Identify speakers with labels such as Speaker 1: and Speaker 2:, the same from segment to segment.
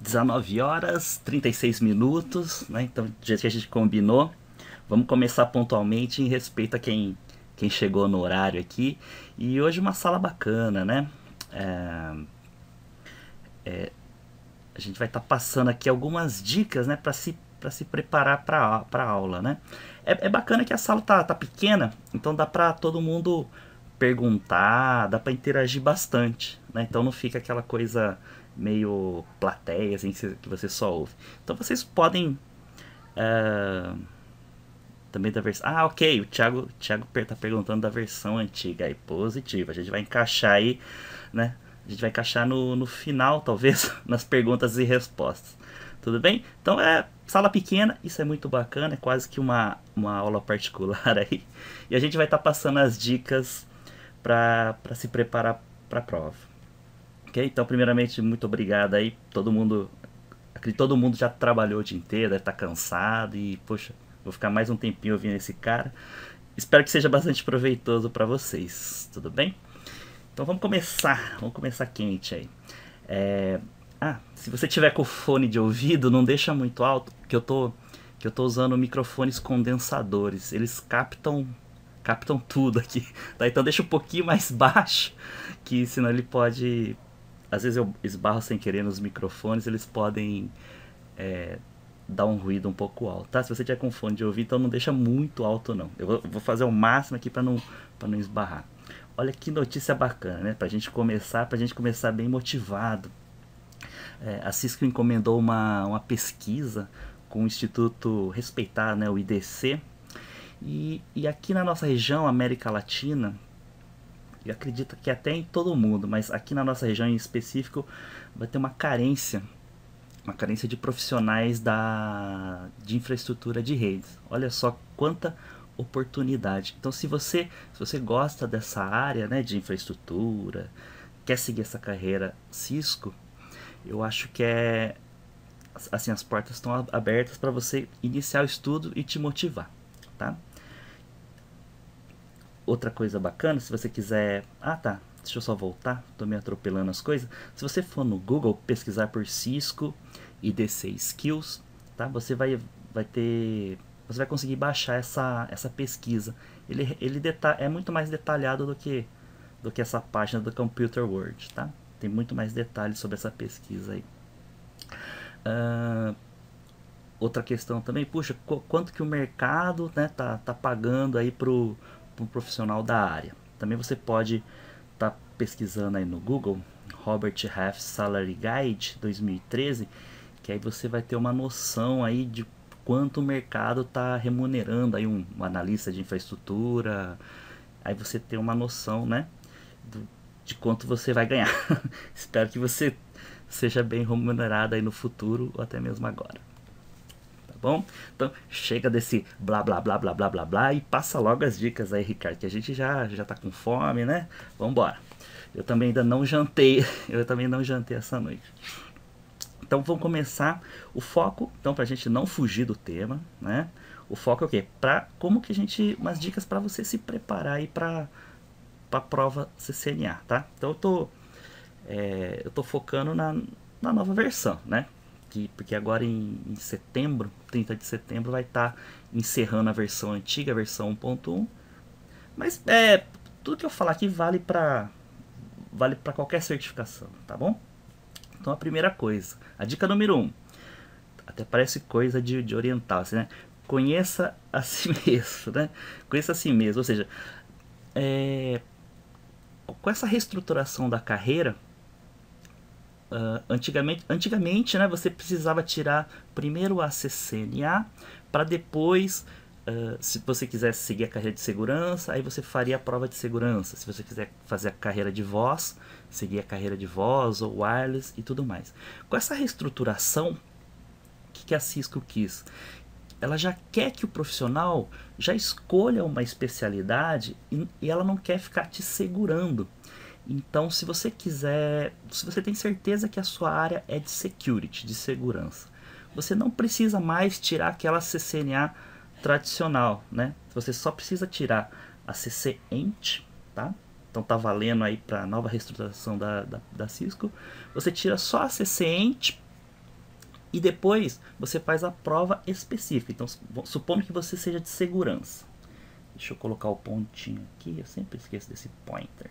Speaker 1: 19 horas 36 minutos, né? Então, do jeito que a gente combinou, vamos começar pontualmente em respeito a quem chegou no horário aqui. E hoje uma sala bacana, né? É, a gente vai estar passando aqui algumas dicas, né, para se preparar para a aula, né? É bacana que a sala tá pequena, então dá para todo mundo perguntar, dá para interagir bastante, né? Então não fica aquela coisa meio plateia, assim, que você só ouve. Então vocês podem também da versão. Ah, ok, o Thiago tá perguntando da versão antiga aí, positiva. A gente vai encaixar aí, né? A gente vai encaixar no final, talvez, nas perguntas e respostas. Tudo bem? Então é sala pequena, isso é muito bacana, é quase que uma aula particular aí. E a gente vai estar passando as dicas para se preparar para a prova. Ok? Então, primeiramente, muito obrigado aí. Acredito que todo mundo já trabalhou o dia inteiro, deve estar cansado e, poxa, vou ficar mais um tempinho ouvindo esse cara. Espero que seja bastante proveitoso para vocês, tudo bem? Então vamos começar quente aí. Se você tiver com o fone de ouvido, não deixa muito alto, que eu tô usando microfones condensadores. Eles captam tudo aqui. Tá? Então deixa um pouquinho mais baixo, que senão ele pode. Às vezes eu esbarro sem querer nos microfones, eles podem dar um ruído um pouco alto, tá? Se você tiver com fone de ouvido, então não deixa muito alto não. Eu vou fazer o máximo aqui para não esbarrar. Olha que notícia bacana, né? Pra gente começar bem motivado. A Cisco encomendou uma pesquisa com o instituto respeitado, né, o IDC, e aqui na nossa região, América Latina, eu acredito que até em todo mundo, mas aqui na nossa região em específico, vai ter uma carência de profissionais de infraestrutura de redes. Olha só quanta oportunidade. Então, se você gosta dessa área, né, de infraestrutura, quer seguir essa carreira Cisco, eu acho que assim, as portas estão abertas para você iniciar o estudo e te motivar, tá? Outra coisa bacana, se você quiser, tá, deixa eu só voltar, tô me atropelando as coisas. Se você for no Google pesquisar por Cisco IDC Skills, tá? Você vai conseguir baixar essa pesquisa. É muito mais detalhado do que essa página do Computer World, tá? Tem muito mais detalhes sobre essa pesquisa aí. Outra questão também, puxa, quanto que o mercado, né, tá pagando aí pro profissional da área. Também você pode estar pesquisando aí no Google Robert Half Salary Guide 2013, que aí você vai ter uma noção aí de quanto o mercado está remunerando aí um analista de infraestrutura. Aí você tem uma noção, né, de quanto você vai ganhar. Espero que você seja bem remunerado aí no futuro ou até mesmo agora. Tá bom? Então chega desse blá blá blá blá blá blá blá e passa logo as dicas aí, Ricardo, que a gente já tá com fome, né? Vambora. Eu também ainda não jantei, eu também não jantei essa noite. Então vamos começar o foco, então pra gente não fugir do tema, né? O foco é o quê? Umas dicas para você se preparar aí para prova CCNA, tá? Então eu tô focando na nova versão, né? Porque agora em setembro, 30 de setembro, vai estar encerrando a versão antiga, a versão 1.1. Mas tudo que eu falar aqui vale para qualquer certificação, tá bom? Então a primeira coisa, a dica número 1, até parece coisa de oriental, assim, né? Conheça a si mesmo, né? Conheça a si mesmo, ou seja, com essa reestruturação da carreira, antigamente, né, você precisava tirar primeiro a CCNA para depois, se você quisesse seguir a carreira de segurança, aí você faria a prova de segurança. Se você quiser fazer a carreira de voz, seguir a carreira de voz ou wireless e tudo mais. Com essa reestruturação, o que a Cisco quis? Ela já quer que o profissional já escolha uma especialidade e ela não quer ficar te segurando. Então, se você tem certeza que a sua área é de security, de segurança, você não precisa mais tirar aquela CCNA tradicional, né? Você só precisa tirar a CCENT, tá? Então tá valendo aí para a nova reestruturação da Cisco. Você tira só a CCENT E depois você faz a prova específica. Então, supondo que você seja de segurança. Deixa eu colocar o pontinho aqui, eu sempre esqueço desse pointer.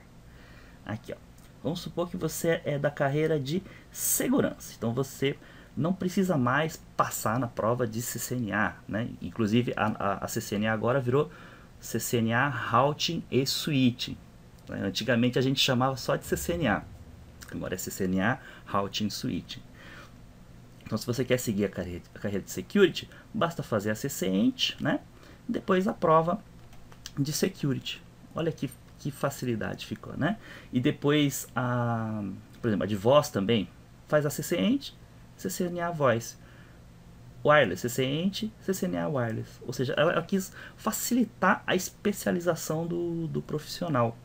Speaker 1: Aqui, ó. Vamos supor que você é da carreira de segurança. Então você não precisa mais passar na prova de CCNA, né? Inclusive a CCNA agora virou CCNA Routing e Switching. Antigamente a gente chamava só de CCNA. Agora é CCNA Routing e Switching. Então se você quer seguir a carreira de Security, basta fazer a CCENT, né? Depois a prova de Security. Olha que facilidade ficou, né? E depois, por exemplo, a de voz também, faz a CCENT, CCNA Voice. Wireless, CCENT, CCNA Wireless. Ou seja, ela quis facilitar a especialização do profissional.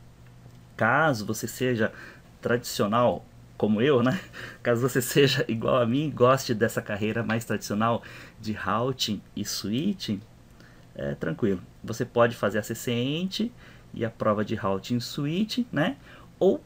Speaker 1: Caso você seja tradicional, como eu, né? Caso você seja igual a mim, goste dessa carreira mais tradicional de routing e switching, é tranquilo. Você pode fazer a CCENT e a prova de routing switch, né? Ou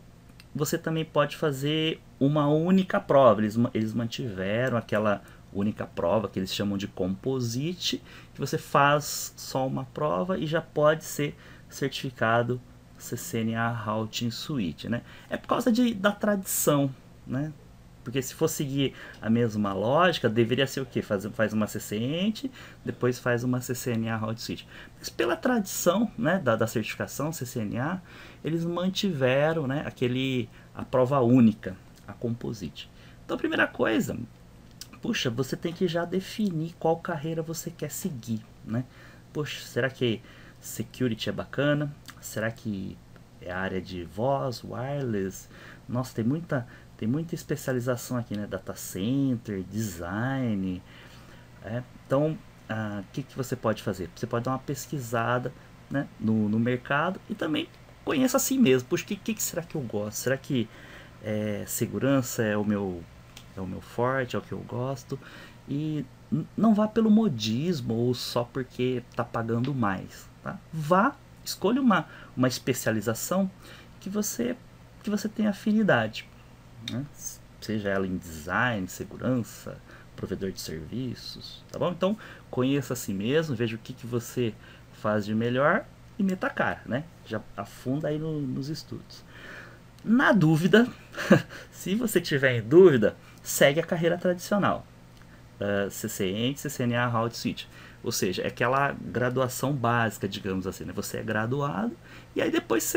Speaker 1: você também pode fazer uma única prova. Eles mantiveram aquela única prova que eles chamam de composite, que você faz só uma prova e já pode ser certificado CCNA Routing Switch, né? É por causa da tradição, né? Porque se for seguir a mesma lógica, deveria ser o quê? Faz uma CCENT, depois faz uma CCNA Routing Switch. Mas pela tradição, né, da certificação CCNA, eles mantiveram, né, a prova única, a composite. Então a primeira coisa, puxa, você tem que já definir qual carreira você quer seguir, né? Poxa, será que security é bacana? Será que é a área de voz, wireless? Nossa, tem muita especialização aqui, né? Data center, design. Então, o que você pode fazer? Você pode dar uma pesquisada, né, no mercado e também conheça a si mesmo. Puxa, o que será que eu gosto? Será que segurança é o meu forte, é o que eu gosto? E não vá pelo modismo ou só porque está pagando mais. Tá? Escolha uma especialização que você tem afinidade, né? Seja ela em design, segurança, provedor de serviços, tá bom? Então conheça a si mesmo, veja o que você faz de melhor e meta a cara, né? Já afunda aí nos estudos. Na dúvida, se você tiver em dúvida, segue a carreira tradicional. CCENT, CCNA, Routing Switch. Ou seja, é aquela graduação básica, digamos assim, né? Você é graduado e aí depois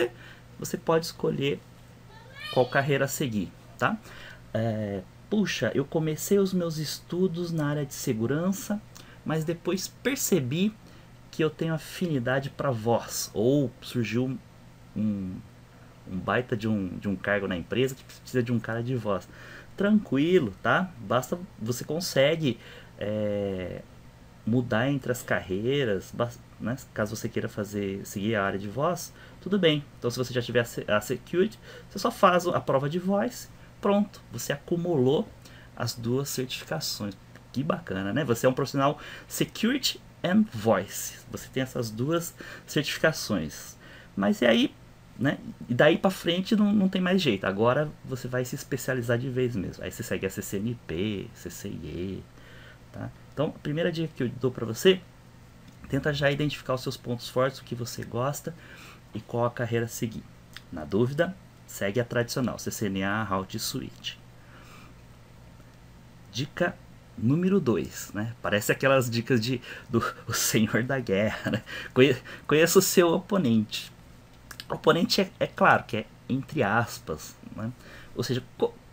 Speaker 1: você pode escolher qual carreira seguir, tá? Puxa, eu comecei os meus estudos na área de segurança, mas depois percebi que eu tenho afinidade para voz, ou surgiu um baita de um cargo na empresa que precisa de um cara de voz. Tranquilo, tá? Basta, você consegue mudar entre as carreiras, né? Caso você queira seguir a área de voz, tudo bem. Então se você já tiver a security, você só faz a prova de voice, pronto, você acumulou as duas certificações. Que bacana, né? Você é um profissional security and voice. Você tem essas duas certificações. Mas e aí, né? E daí para frente não tem mais jeito. Agora você vai se especializar de vez mesmo. Aí você segue a CCNP, CCIE, tá? Então, a primeira dica que eu dou para você, tenta já identificar os seus pontos fortes, o que você gosta e qual a carreira seguir. Na dúvida, segue a tradicional, CCNA, Routing Switch. Dica número 2, né? Parece aquelas dicas do Senhor da Guerra, né? Conheça o seu oponente. O oponente é claro que é entre aspas, né? Ou seja,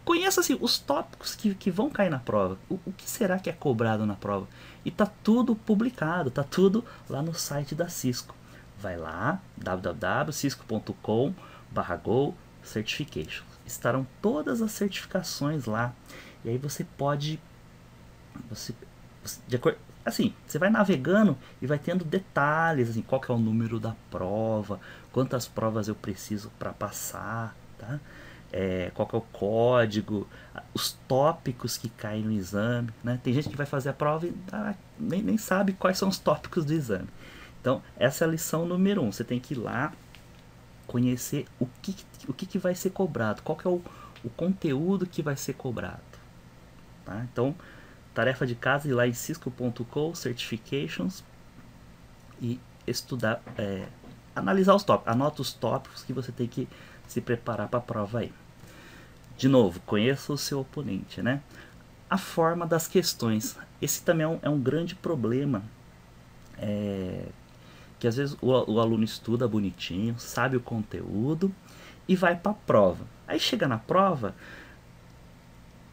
Speaker 1: conheça assim, os tópicos que vão cair na prova. O que será que é cobrado na prova? E tá tudo publicado, tá tudo lá no site da Cisco. Vai lá, www.cisco.com/go-certification. Estarão todas as certificações lá. E aí você pode, de acordo, assim, você vai navegando e vai tendo detalhes, assim, qual que é o número da prova, quantas provas eu preciso para passar, tá? Qual que é o código, os tópicos que caem no exame, né? Tem gente que vai fazer a prova e nem sabe quais são os tópicos do exame. Então, essa é a lição número 1. Você tem que ir lá conhecer o que vai ser cobrado, qual que é o conteúdo que vai ser cobrado. Tá? Então, tarefa de casa, ir lá em cisco.com, certifications, e estudar, analisar os tópicos, anota os tópicos que você tem que se preparar para a prova aí. De novo, conheça o seu oponente, né? A forma das questões, esse também é um grande problema, que às vezes o aluno estuda bonitinho, sabe o conteúdo e vai para a prova. Aí chega na prova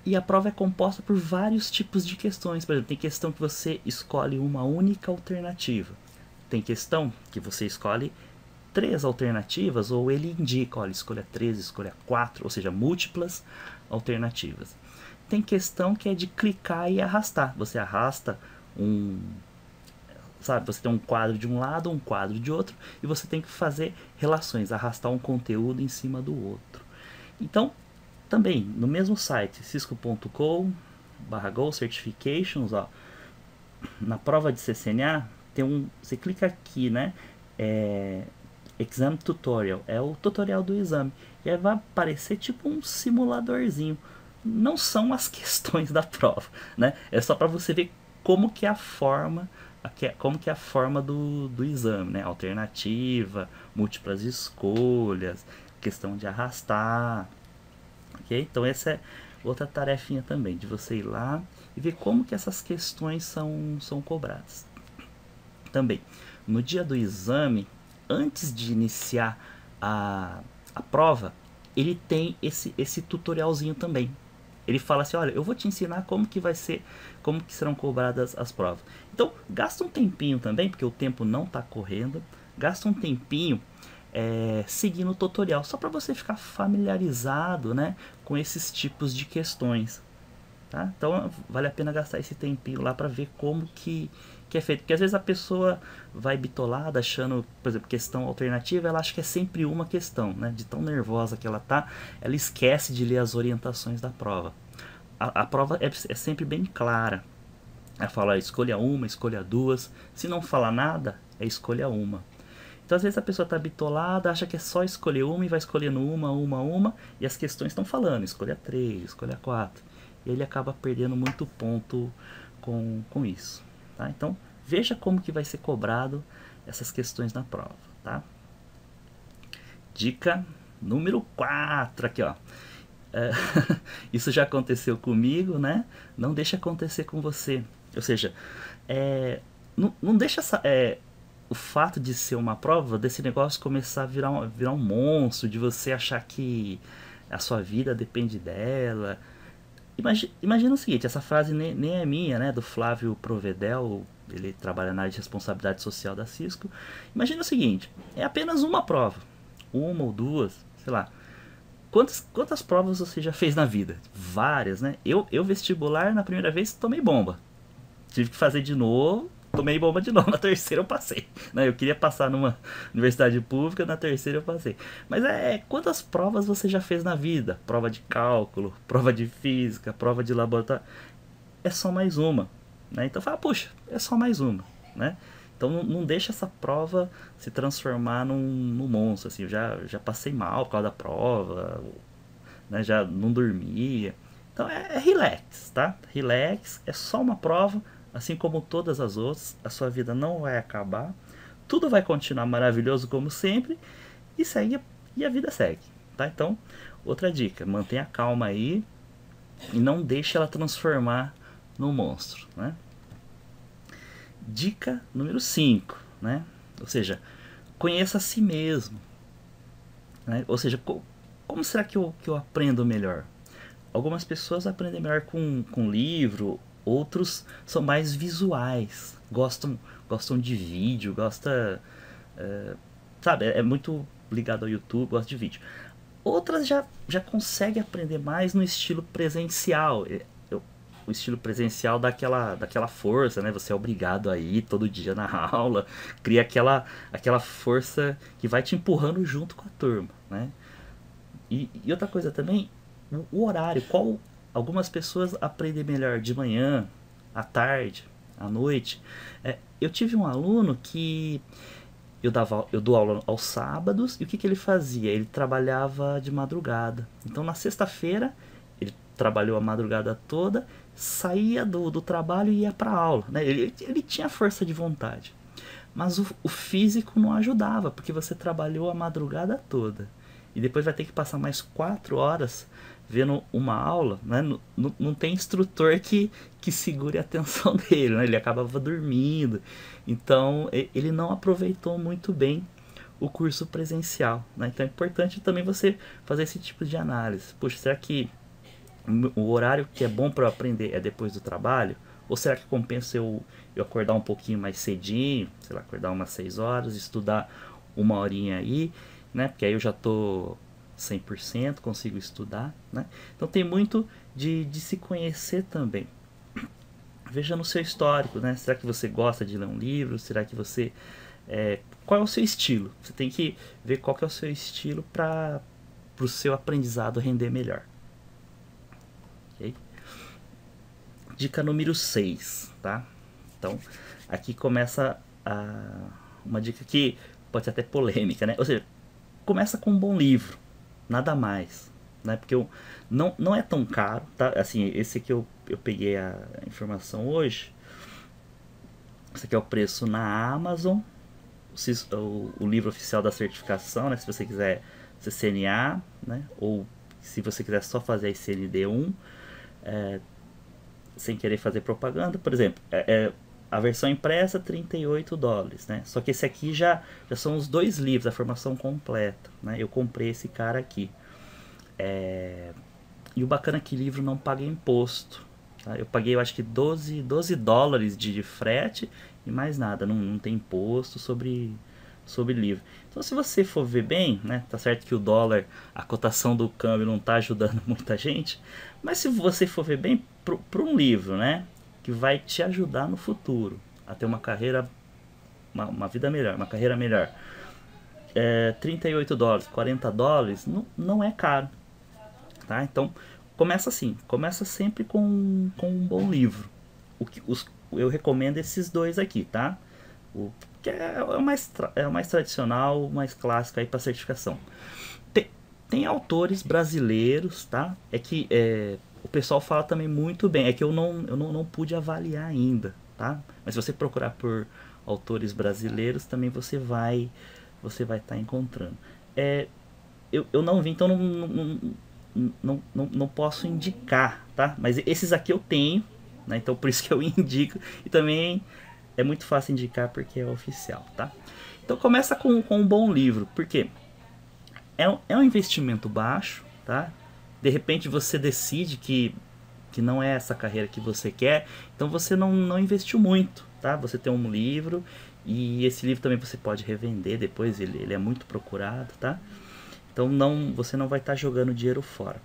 Speaker 1: e a prova é composta por vários tipos de questões. Por exemplo, tem questão que você escolhe uma única alternativa. Tem questão que você escolhe 3 alternativas, ou ele indica, olha, escolha 3, escolha 4, ou seja, múltiplas alternativas. Tem questão que é de clicar e arrastar. Você arrasta sabe, você tem um quadro de um lado, um quadro de outro, e você tem que fazer relações, arrastar um conteúdo em cima do outro. Então, também, no mesmo site, cisco.com/go certifications, ó, na prova de CCNA, você clica aqui, né, Exam Tutorial, é o tutorial do exame, e aí vai aparecer tipo um simuladorzinho. Não são as questões da prova, né, é só para você ver como que é a forma do exame, né? Alternativa, múltiplas escolhas, questão de arrastar, ok? Então essa é outra tarefinha também, de você ir lá e ver como que essas questões são cobradas. Também, no dia do exame, antes de iniciar a prova, ele tem esse tutorialzinho também. Ele fala assim, olha, eu vou te ensinar como que serão cobradas as provas. Então, gasta um tempinho também, porque o tempo não está correndo, gasta um tempinho seguindo o tutorial, só para você ficar familiarizado, né, com esses tipos de questões. Tá? Então, vale a pena gastar esse tempinho lá para ver como que é feito. Porque às vezes a pessoa vai bitolada achando, por exemplo, questão alternativa, ela acha que é sempre uma questão, né? De tão nervosa que ela tá, ela esquece de ler as orientações da prova. A prova é sempre bem clara. Ela fala, escolha uma, escolha duas. Se não fala nada, é escolha uma. Então às vezes a pessoa tá bitolada, acha que é só escolher uma e vai escolhendo uma, e as questões estão falando, escolha 3, escolha 4. E ele acaba perdendo muito ponto com isso. Tá? Então veja como que vai ser cobrado essas questões na prova. Tá? Dica número 4 aqui, ó. Isso já aconteceu comigo, né? Não deixa acontecer com você. Ou seja, não deixa o fato de ser uma prova, desse negócio começar a virar um monstro, de você achar que a sua vida depende dela. Imagina o seguinte, essa frase nem é minha, né? Do Flávio Provedel, ele trabalha na área de responsabilidade social da Cisco. Imagina o seguinte, é apenas uma prova, uma ou duas, sei lá. Quantas provas você já fez na vida? Várias, né? Eu vestibular, na primeira vez, tomei bomba. Tive que fazer de novo, tomei bomba de novo. Na terceira eu passei. Eu queria passar numa universidade pública, na terceira eu passei. Mas quantas provas você já fez na vida? Prova de cálculo, prova de física, prova de laboratório. É só mais uma. Né? Então fala, puxa, é só mais uma. Né? Então não deixa essa prova se transformar num monstro. Assim, eu já passei mal por causa da prova, né? Já não dormia. Então é relax, tá? Relax, é só uma prova, assim como todas as outras. A sua vida não vai acabar, tudo vai continuar maravilhoso como sempre e a vida segue. Tá? Então, outra dica, mantenha calma aí e não deixe ela transformar num monstro, né? Dica número 5, né? Ou seja, conheça a si mesmo. Né? Ou seja, como será que eu aprendo melhor? Algumas pessoas aprendem melhor com livro, outros são mais visuais, gostam de vídeo, sabe, é muito ligado ao YouTube, gosta de vídeo. Outras já conseguem aprender mais no estilo presencial. O estilo presencial dá aquela força, né? Você é obrigado a ir todo dia na aula, cria aquela força que vai te empurrando junto com a turma, né? E outra coisa também, o horário. Algumas pessoas aprendem melhor de manhã, à tarde, à noite. Eu tive um aluno que eu dou aula aos sábados, e o que ele fazia? Ele trabalhava de madrugada. Então na sexta-feira trabalhou a madrugada toda, saía do trabalho e ia para aula, né? Ele tinha força de vontade, mas o físico não ajudava, porque você trabalhou a madrugada toda e depois vai ter que passar mais 4 horas vendo uma aula, né? Não tem instrutor que segure a atenção dele, né? Ele acabava dormindo, então ele não aproveitou muito bem o curso presencial, né? Então é importante também você fazer esse tipo de análise. Puxa, será que o horário que é bom para eu aprender é depois do trabalho? Ou será que compensa eu acordar um pouquinho mais cedinho, sei lá, acordar umas 6 horas, estudar uma horinha aí, né? Porque aí eu já tô 100%, consigo estudar, né? Então tem muito de se conhecer também. Veja no seu histórico, né? Será que você gosta de ler um livro? Será que você... qual é o seu estilo? Você tem que ver qual que é o seu estilo para o seu aprendizado render melhor. Okay? Dica número 6, tá? Então, aqui começa uma dica que pode ser até polêmica, né? Ou seja, começa com um bom livro, nada mais, né? Porque não é tão caro, tá? Assim, esse aqui eu peguei a informação hoje. Esse aqui é o preço na Amazon, o livro oficial da certificação, né? Se você quiser CCNA, né? Ou se você quiser só fazer a CND1, sem querer fazer propaganda, por exemplo, a versão impressa $38, né? Só que esse aqui já são os 2 livros, a formação completa, né? Eu comprei esse cara aqui. E o bacana é que o livro não paga imposto, tá? Eu paguei, eu acho que $12 de frete e mais nada, não tem imposto sobre livro. Então, se você for ver bem, né, tá certo que o dólar, a cotação do câmbio não tá ajudando muita gente, mas se você for ver bem, para um livro, né, que vai te ajudar no futuro a ter uma carreira, uma vida melhor, uma carreira melhor, $38, $40 não é caro, tá? Então começa assim, começa sempre com um bom livro. Eu recomendo esses 2 aqui, tá? Que é o mais tradicional, o mais clássico aí para certificação. Tem autores brasileiros, tá? É que o pessoal fala também muito bem. É que eu não pude avaliar ainda, tá? Mas se você procurar por autores brasileiros, também você vai estar encontrando. Eu não vi, então não posso indicar, tá? Mas esses aqui eu tenho, né? Então por isso que eu indico. E também é muito fácil indicar porque é oficial, tá? Então começa com um bom livro, porque é um investimento baixo, tá? De repente você decide que não é essa carreira que você quer, então você não investiu muito, tá? Você tem um livro e esse livro também você pode revender depois, ele é muito procurado, tá? Então você não vai estar jogando dinheiro fora.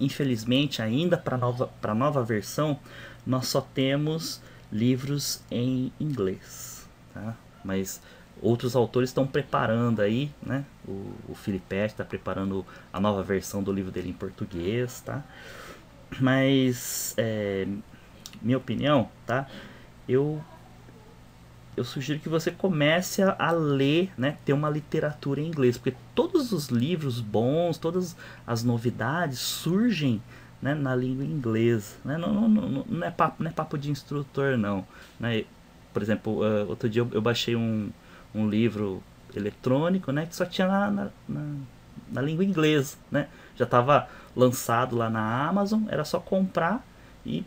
Speaker 1: Infelizmente, ainda para a nova versão, nós só temos livros em inglês, tá? Mas outros autores estão preparando aí, né? O Felipe está preparando a nova versão do livro dele em português, tá? Mas, minha opinião, tá? Eu sugiro que você comece a ler, né? Ter uma literatura em inglês, porque todos os livros bons, todas as novidades surgem, né, na língua inglesa, né? Não é papo de instrutor, não, né? Por exemplo, outro dia eu baixei um livro eletrônico, né, que só tinha na língua inglesa, né? Já estava lançado lá na Amazon, era só comprar e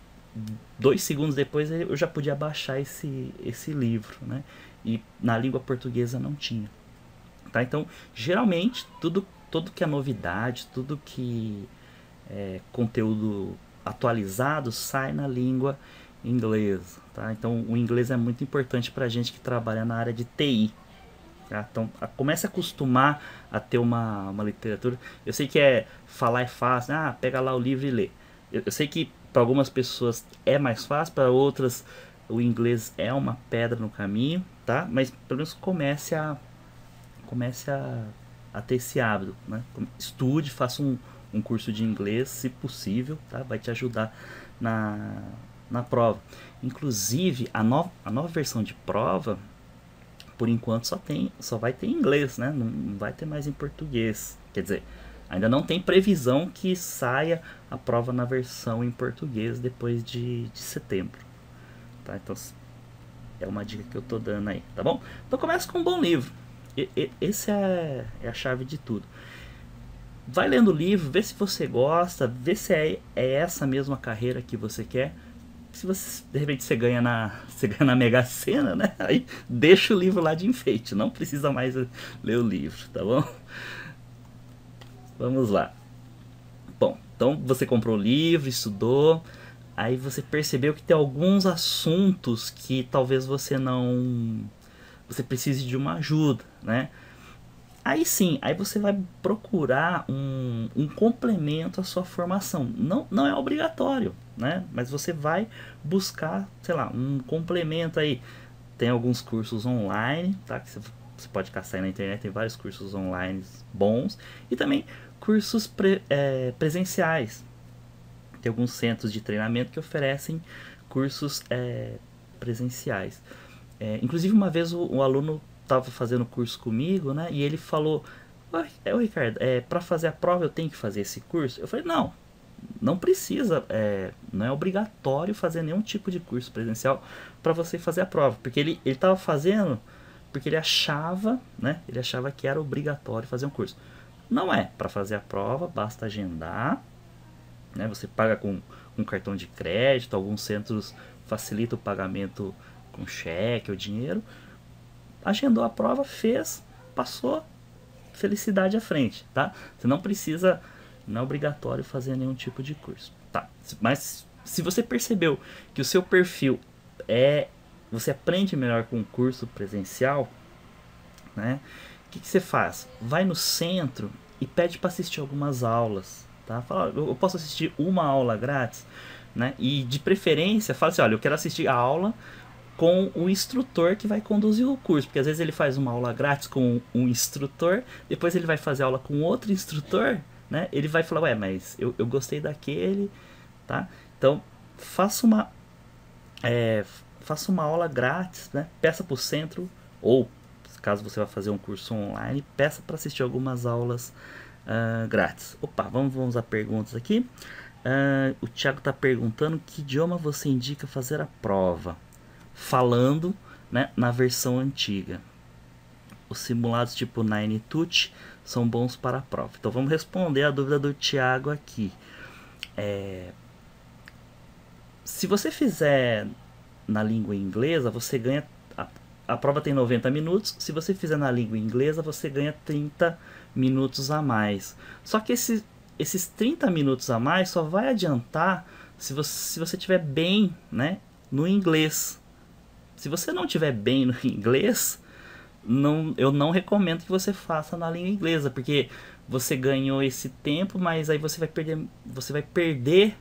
Speaker 1: 2 segundos depois eu já podia baixar esse livro, né? E na língua portuguesa não tinha, tá? Então, geralmente, tudo que é novidade, tudo que é conteúdo atualizado sai na língua inglesa, tá? Então, o inglês é muito importante pra gente que trabalha na área de TI, tá? Então, comece a acostumar a ter uma literatura. Eu sei que falar é fácil, pega lá o livro e lê. Eu sei que para algumas pessoas é mais fácil, para outras o inglês é uma pedra no caminho, tá? Mas pelo menos comece a ter esse hábito, né? Estude, faça um curso de inglês, se possível, tá? Vai te ajudar na prova. Inclusive, a nova versão de prova, por enquanto só vai ter em inglês, né? Não vai ter mais em português. Quer dizer, Ainda não tem previsão que saia a prova na versão em português depois de setembro. Tá? Então é uma dica que eu tô dando aí, tá bom? Então começa com um bom livro. Esse é a chave de tudo. Vai lendo o livro, vê se você gosta, vê se é essa mesma carreira que você quer. Se você, de repente você ganha na Mega Sena, né? Aí deixa o livro lá de enfeite, não precisa mais ler o livro, tá bom? Vamos lá. Bom, então você comprou o livro, estudou, aí você percebeu que tem alguns assuntos que talvez você precise de uma ajuda, né? Aí sim, aí você vai procurar um complemento à sua formação. Não é obrigatório, né? Mas você vai buscar, sei lá, um complemento aí. Tem alguns cursos online, tá? Que você pode caçar aí na internet, tem vários cursos online bons. E também cursos presenciais. Tem alguns centros de treinamento que oferecem cursos presenciais. Inclusive uma vez o aluno estava fazendo curso comigo, né? E ele falou: Ô Ricardo, para fazer a prova eu tenho que fazer esse curso? Eu falei: não precisa, não é obrigatório fazer nenhum tipo de curso presencial para você fazer a prova, porque ele estava fazendo porque ele achava, né? Ele achava que era obrigatório fazer um curso. Não é. Para fazer a prova basta agendar, né? Você paga com um cartão de crédito, alguns centros facilitam o pagamento com cheque ou dinheiro. Agendou a prova, fez, passou, felicidade à frente, tá? Você não precisa, não é obrigatório fazer nenhum tipo de curso, tá? Mas se você percebeu que o seu perfil você aprende melhor com um curso presencial, né? O que você faz? Vai no centro e pede para assistir algumas aulas, tá? Fala: eu posso assistir uma aula grátis, né? E de preferência, fala assim: olha, eu quero assistir a aula com o instrutor que vai conduzir o curso, porque às vezes ele faz uma aula grátis com um instrutor, depois ele vai fazer aula com outro instrutor, né? Ele vai falar: ué, mas eu gostei daquele, tá? Então faça uma aula grátis, né? Peça para o centro, ou caso você vá fazer um curso online, peça para assistir algumas aulas grátis. Opa, vamos a perguntas aqui. O Thiago está perguntando: que idioma você indica fazer a prova? Falando, né, na versão antiga. Os simulados tipo Ninetut são bons para a prova. Então vamos responder a dúvida do Thiago aqui. Se você fizer na língua inglesa, você ganha... A prova tem 90 minutos. Se você fizer na língua inglesa, você ganha 30 minutos a mais. Só que esses 30 minutos a mais só vai adiantar se você estiver bem, né, no inglês. Se você não estiver bem no inglês, eu não recomendo que você faça na língua inglesa, porque você ganhou esse tempo, mas aí você vai perder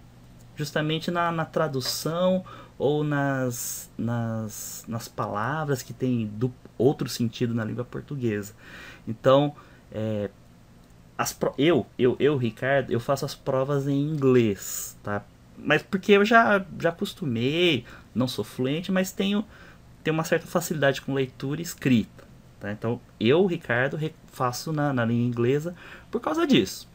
Speaker 1: justamente na tradução ou nas palavras que tem outro sentido na língua portuguesa. Então, Ricardo, eu faço as provas em inglês, tá? Mas porque eu já acostumei, não sou fluente, mas tenho uma certa facilidade com leitura e escrita, tá? Então Ricardo, faço na língua inglesa por causa disso,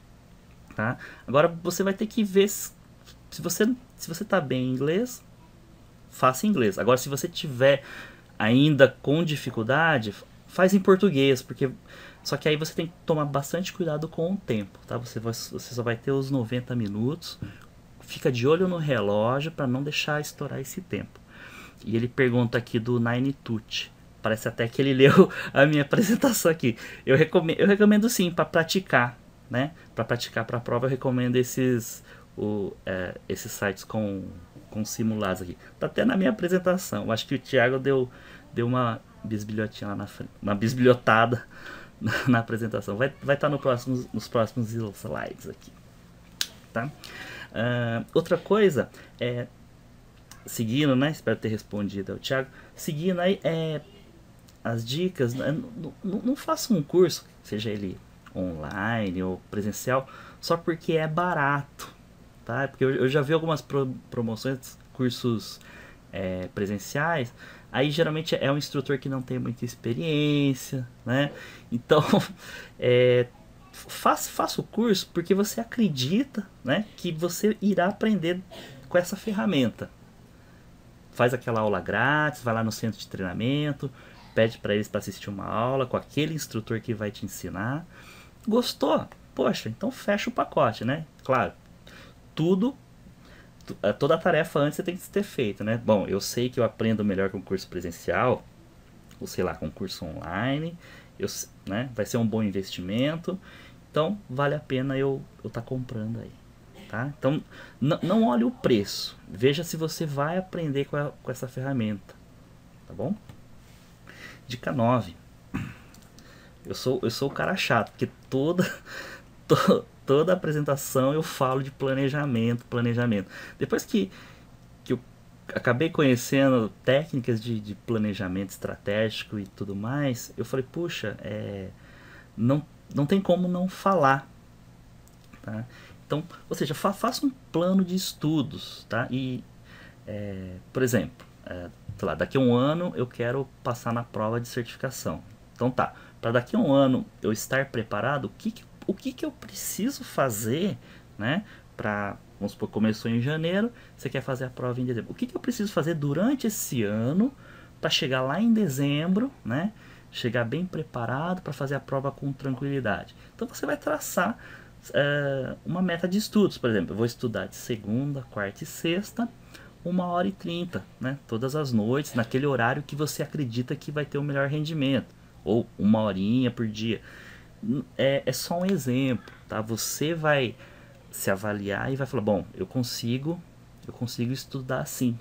Speaker 1: tá? Agora você vai ter que ver se você tá bem em inglês, faça em inglês. Agora, se você tiver ainda com dificuldade, faz em português, porque só que aí você tem que tomar bastante cuidado com o tempo, tá? Você só vai ter os 90 minutos. Fica de olho no relógio para não deixar estourar esse tempo. E ele pergunta aqui do Ninetut. Parece até que ele leu a minha apresentação aqui. Eu recomendo sim, para praticar, né? Para praticar para a prova, eu recomendo esses sites com simulados aqui. Tá até na minha apresentação. Eu acho que o Thiago deu uma bisbilhotinha lá na frente, uma bisbilhotada na apresentação. Vai estar nos próximos slides aqui, tá? Outra coisa seguindo, né? Espero ter respondido ao Thiago. Seguindo aí as dicas, não faça um curso, seja ele online ou presencial, só porque é barato, tá? Porque eu já vi algumas promoções, cursos presenciais. Aí geralmente é um instrutor que não tem muita experiência, né? Então faça o curso porque você acredita, né, que você irá aprender com essa ferramenta. Faz aquela aula grátis, vai lá no centro de treinamento, pede para eles para assistir uma aula com aquele instrutor que vai te ensinar. Gostou? Poxa, então fecha o pacote, né? Claro, tudo, toda a tarefa antes você tem que ter feito, né? Bom, eu sei que eu aprendo melhor com curso presencial, ou sei lá, com curso online, né? Vai ser um bom investimento, então vale a pena eu tá comprando aí. Tá? Então, não olhe o preço. Veja se você vai aprender com essa ferramenta. Tá bom? Dica 9. Eu sou o cara chato, porque toda apresentação eu falo de planejamento. Depois que eu acabei conhecendo técnicas de planejamento estratégico e tudo mais, eu falei, puxa, não tem como não falar. Tá? Então, ou seja, faça um plano de estudos, tá? E, por exemplo, sei lá, daqui a um ano eu quero passar na prova de certificação. Então tá, para daqui a um ano eu estar preparado, o que eu preciso fazer, né? Vamos supor, começou em janeiro, você quer fazer a prova em dezembro. O que eu preciso fazer durante esse ano para chegar lá em dezembro, né? Chegar bem preparado para fazer a prova com tranquilidade. Então você vai traçar uma meta de estudos, por exemplo, eu vou estudar de segunda, quarta e sexta, 1h30, né? Todas as noites, naquele horário que você acredita que vai ter o melhor rendimento, ou 1 horinha por dia. É só um exemplo, tá? Você vai se avaliar e vai falar, bom, eu consigo estudar assim,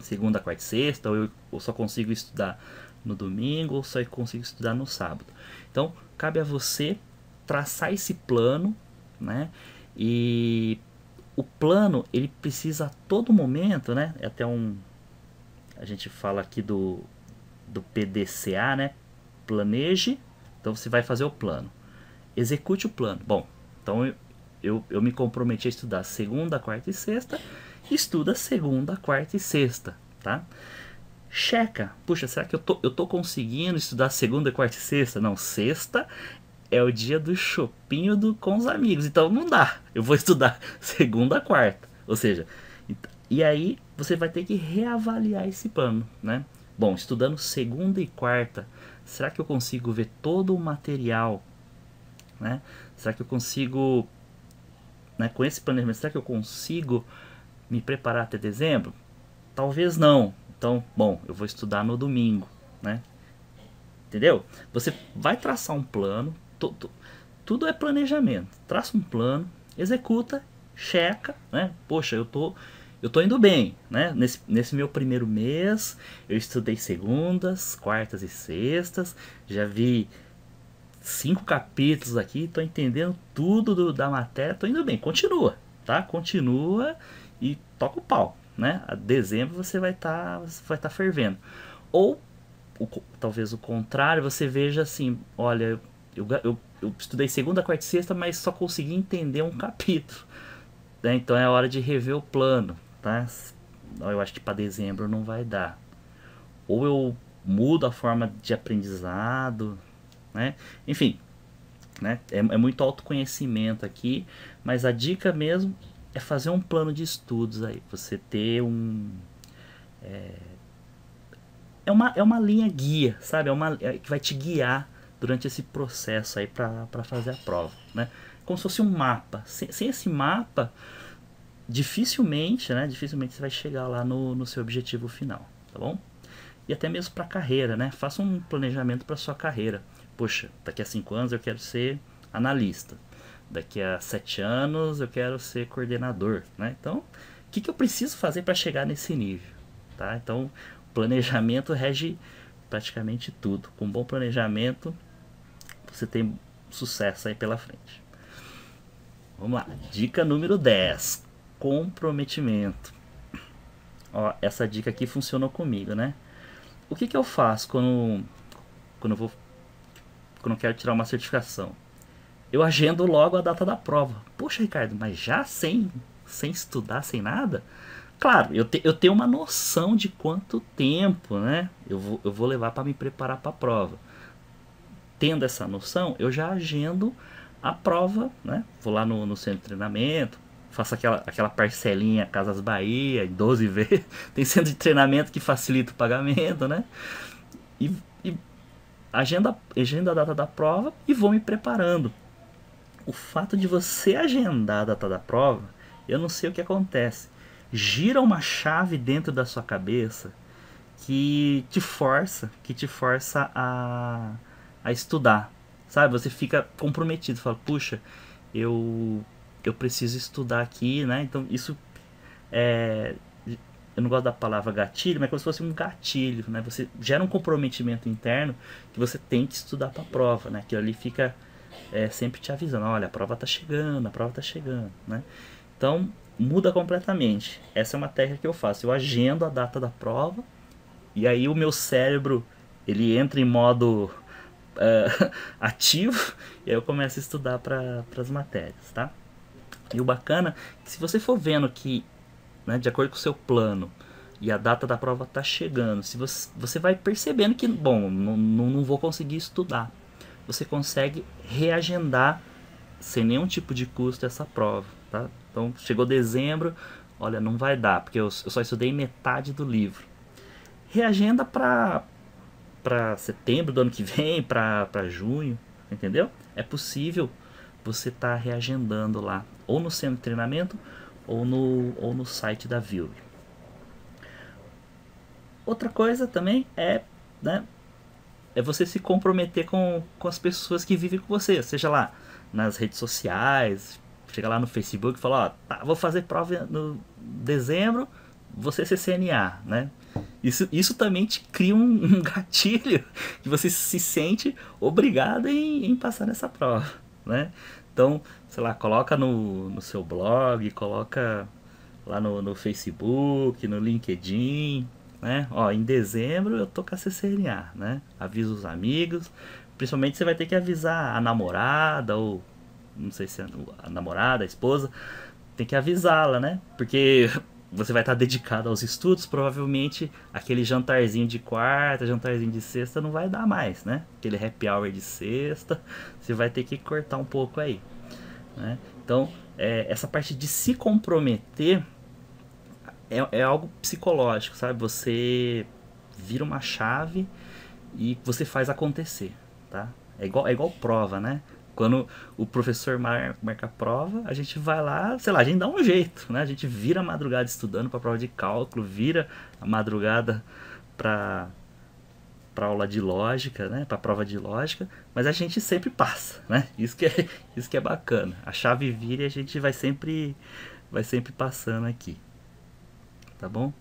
Speaker 1: segunda, quarta e sexta, ou eu só consigo estudar no domingo, ou só consigo estudar no sábado. Então, cabe a você traçar esse plano, né? E o plano, ele precisa a todo momento, né? É até a gente fala aqui do PDCA, né? Planeje, então você vai fazer o plano. Execute o plano. Bom, então eu me comprometi a estudar segunda, quarta e sexta. Estuda segunda, quarta e sexta, tá? Checa. Puxa, será que eu tô conseguindo estudar segunda, quarta e sexta? Não, sexta é o dia do chopinho com os amigos, então não dá. Eu vou estudar segunda, quarta. Ou seja, e aí você vai ter que reavaliar esse plano, né? Bom, estudando segunda e quarta, será que eu consigo ver todo o material, né? Será que eu consigo, né, com esse planejamento, será que eu consigo me preparar até dezembro? Talvez não. Então, bom, eu vou estudar no domingo, né? Entendeu? Você vai traçar um plano, tudo é planejamento. Traça um plano, executa, checa, né? Poxa, eu tô indo bem, né? Nesse meu primeiro mês, eu estudei segundas, quartas e sextas, já vi 5 capítulos aqui, tô entendendo tudo da matéria, tô indo bem. Continua, tá? Continua e toca o pau, né? A dezembro você vai tá fervendo. Ou talvez o contrário, você veja assim, olha, eu estudei segunda, quarta e sexta, mas só consegui entender um capítulo, né? Então é hora de rever o plano, tá? Eu acho que para dezembro não vai dar. Ou eu mudo a forma de aprendizado, né? Enfim, né? É muito autoconhecimento aqui, mas a dica mesmo é fazer um plano de estudos aí, você ter é uma linha guia, sabe? Que vai te guiar durante esse processo aí para fazer a prova, né? Como se fosse um mapa. Sem esse mapa, dificilmente você vai chegar lá no seu objetivo final, tá bom? E até mesmo para a carreira, né? Faça um planejamento para sua carreira. Poxa, daqui a 5 anos eu quero ser analista. Daqui a 7 anos eu quero ser coordenador, né? Então, o que eu preciso fazer para chegar nesse nível, tá? Então, planejamento rege praticamente tudo. Com bom planejamento, você tem sucesso aí pela frente. Vamos lá. Dica número 10. Comprometimento. Ó, essa dica aqui funcionou comigo, né? O que eu faço quando eu quero tirar uma certificação? Eu agendo logo a data da prova. Poxa, Ricardo, mas já sem estudar, sem nada? Claro, eu tenho uma noção de quanto tempo, né, eu vou levar para me preparar para a prova. Tendo essa noção, eu já agendo a prova, né? Vou lá no centro de treinamento, faço aquela parcelinha Casas Bahia, em 12 vezes. Tem centro de treinamento que facilita o pagamento, né? E agenda a data da prova e vou me preparando. O fato de você agendar a data da prova, eu não sei o que acontece. Gira uma chave dentro da sua cabeça que te força a estudar. Sabe? Você fica comprometido, fala, puxa, eu eu preciso estudar aqui, né? Então isso é, eu não gosto da palavra gatilho, mas é como se fosse um gatilho, né? Você gera um comprometimento interno que você tem que estudar para a prova, né? Que ali fica sempre te avisando, olha, a prova tá chegando, a prova tá chegando, né? Então muda completamente. Essa é uma técnica que eu faço. Eu agendo a data da prova e aí o meu cérebro ele entra em modo ativo e aí eu começo a estudar para as matérias, tá? E o bacana é que se você for vendo que, né, de acordo com o seu plano e a data da prova está chegando, se você vai percebendo que, bom, não vou conseguir estudar, você consegue reagendar sem nenhum tipo de custo essa prova, tá? Então chegou dezembro, olha, não vai dar, porque eu só estudei metade do livro. Reagenda para setembro do ano que vem, para junho, entendeu? É possível você estar reagendando lá, ou no centro de treinamento, ou no site da Vilg. Outra coisa também né, é você se comprometer com as pessoas que vivem com você, seja lá nas redes sociais, chega lá no Facebook e fala, ó, tá, vou fazer prova no dezembro, você CCNA, né? Isso também te cria um gatilho que você se sente obrigado em passar nessa prova, né? Então, sei lá, coloca no seu blog, coloca lá no Facebook, no LinkedIn, né? Ó, em dezembro eu tô com a CCNA, né? Avisa os amigos, principalmente você vai ter que avisar a namorada ou não sei se é a namorada, a esposa, tem que avisá-la, né? Porque você vai estar dedicado aos estudos, provavelmente aquele jantarzinho de quarta, jantarzinho de sexta não vai dar mais, né? Aquele happy hour de sexta, você vai ter que cortar um pouco aí, né? Então, essa parte de se comprometer é algo psicológico, sabe? Você vira uma chave e você faz acontecer, tá? É igual prova, né? Quando o professor marca a prova, a gente vai lá, sei lá, a gente dá um jeito, né? A gente vira a madrugada estudando para a prova de cálculo, vira a madrugada para aula de lógica, né? Para prova de lógica, mas a gente sempre passa, né? Isso que é bacana. A chave vira e a gente vai sempre passando aqui, tá bom?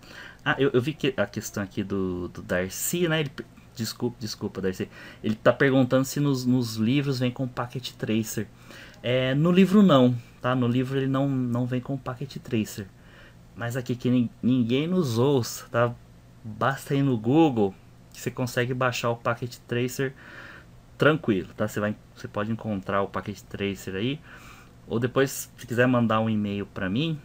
Speaker 1: Ah, eu vi que a questão aqui do Darcy, né? Desculpa, Darcy. Ele tá perguntando se nos livros vem com Packet Tracer. No livro não, tá? No livro ele não vem com Packet Tracer. Mas aqui que ninguém nos ouça, tá? Basta ir no Google que você consegue baixar o Packet Tracer tranquilo, tá? Você pode encontrar o Packet Tracer aí. Ou depois, se quiser mandar um e-mail para mim,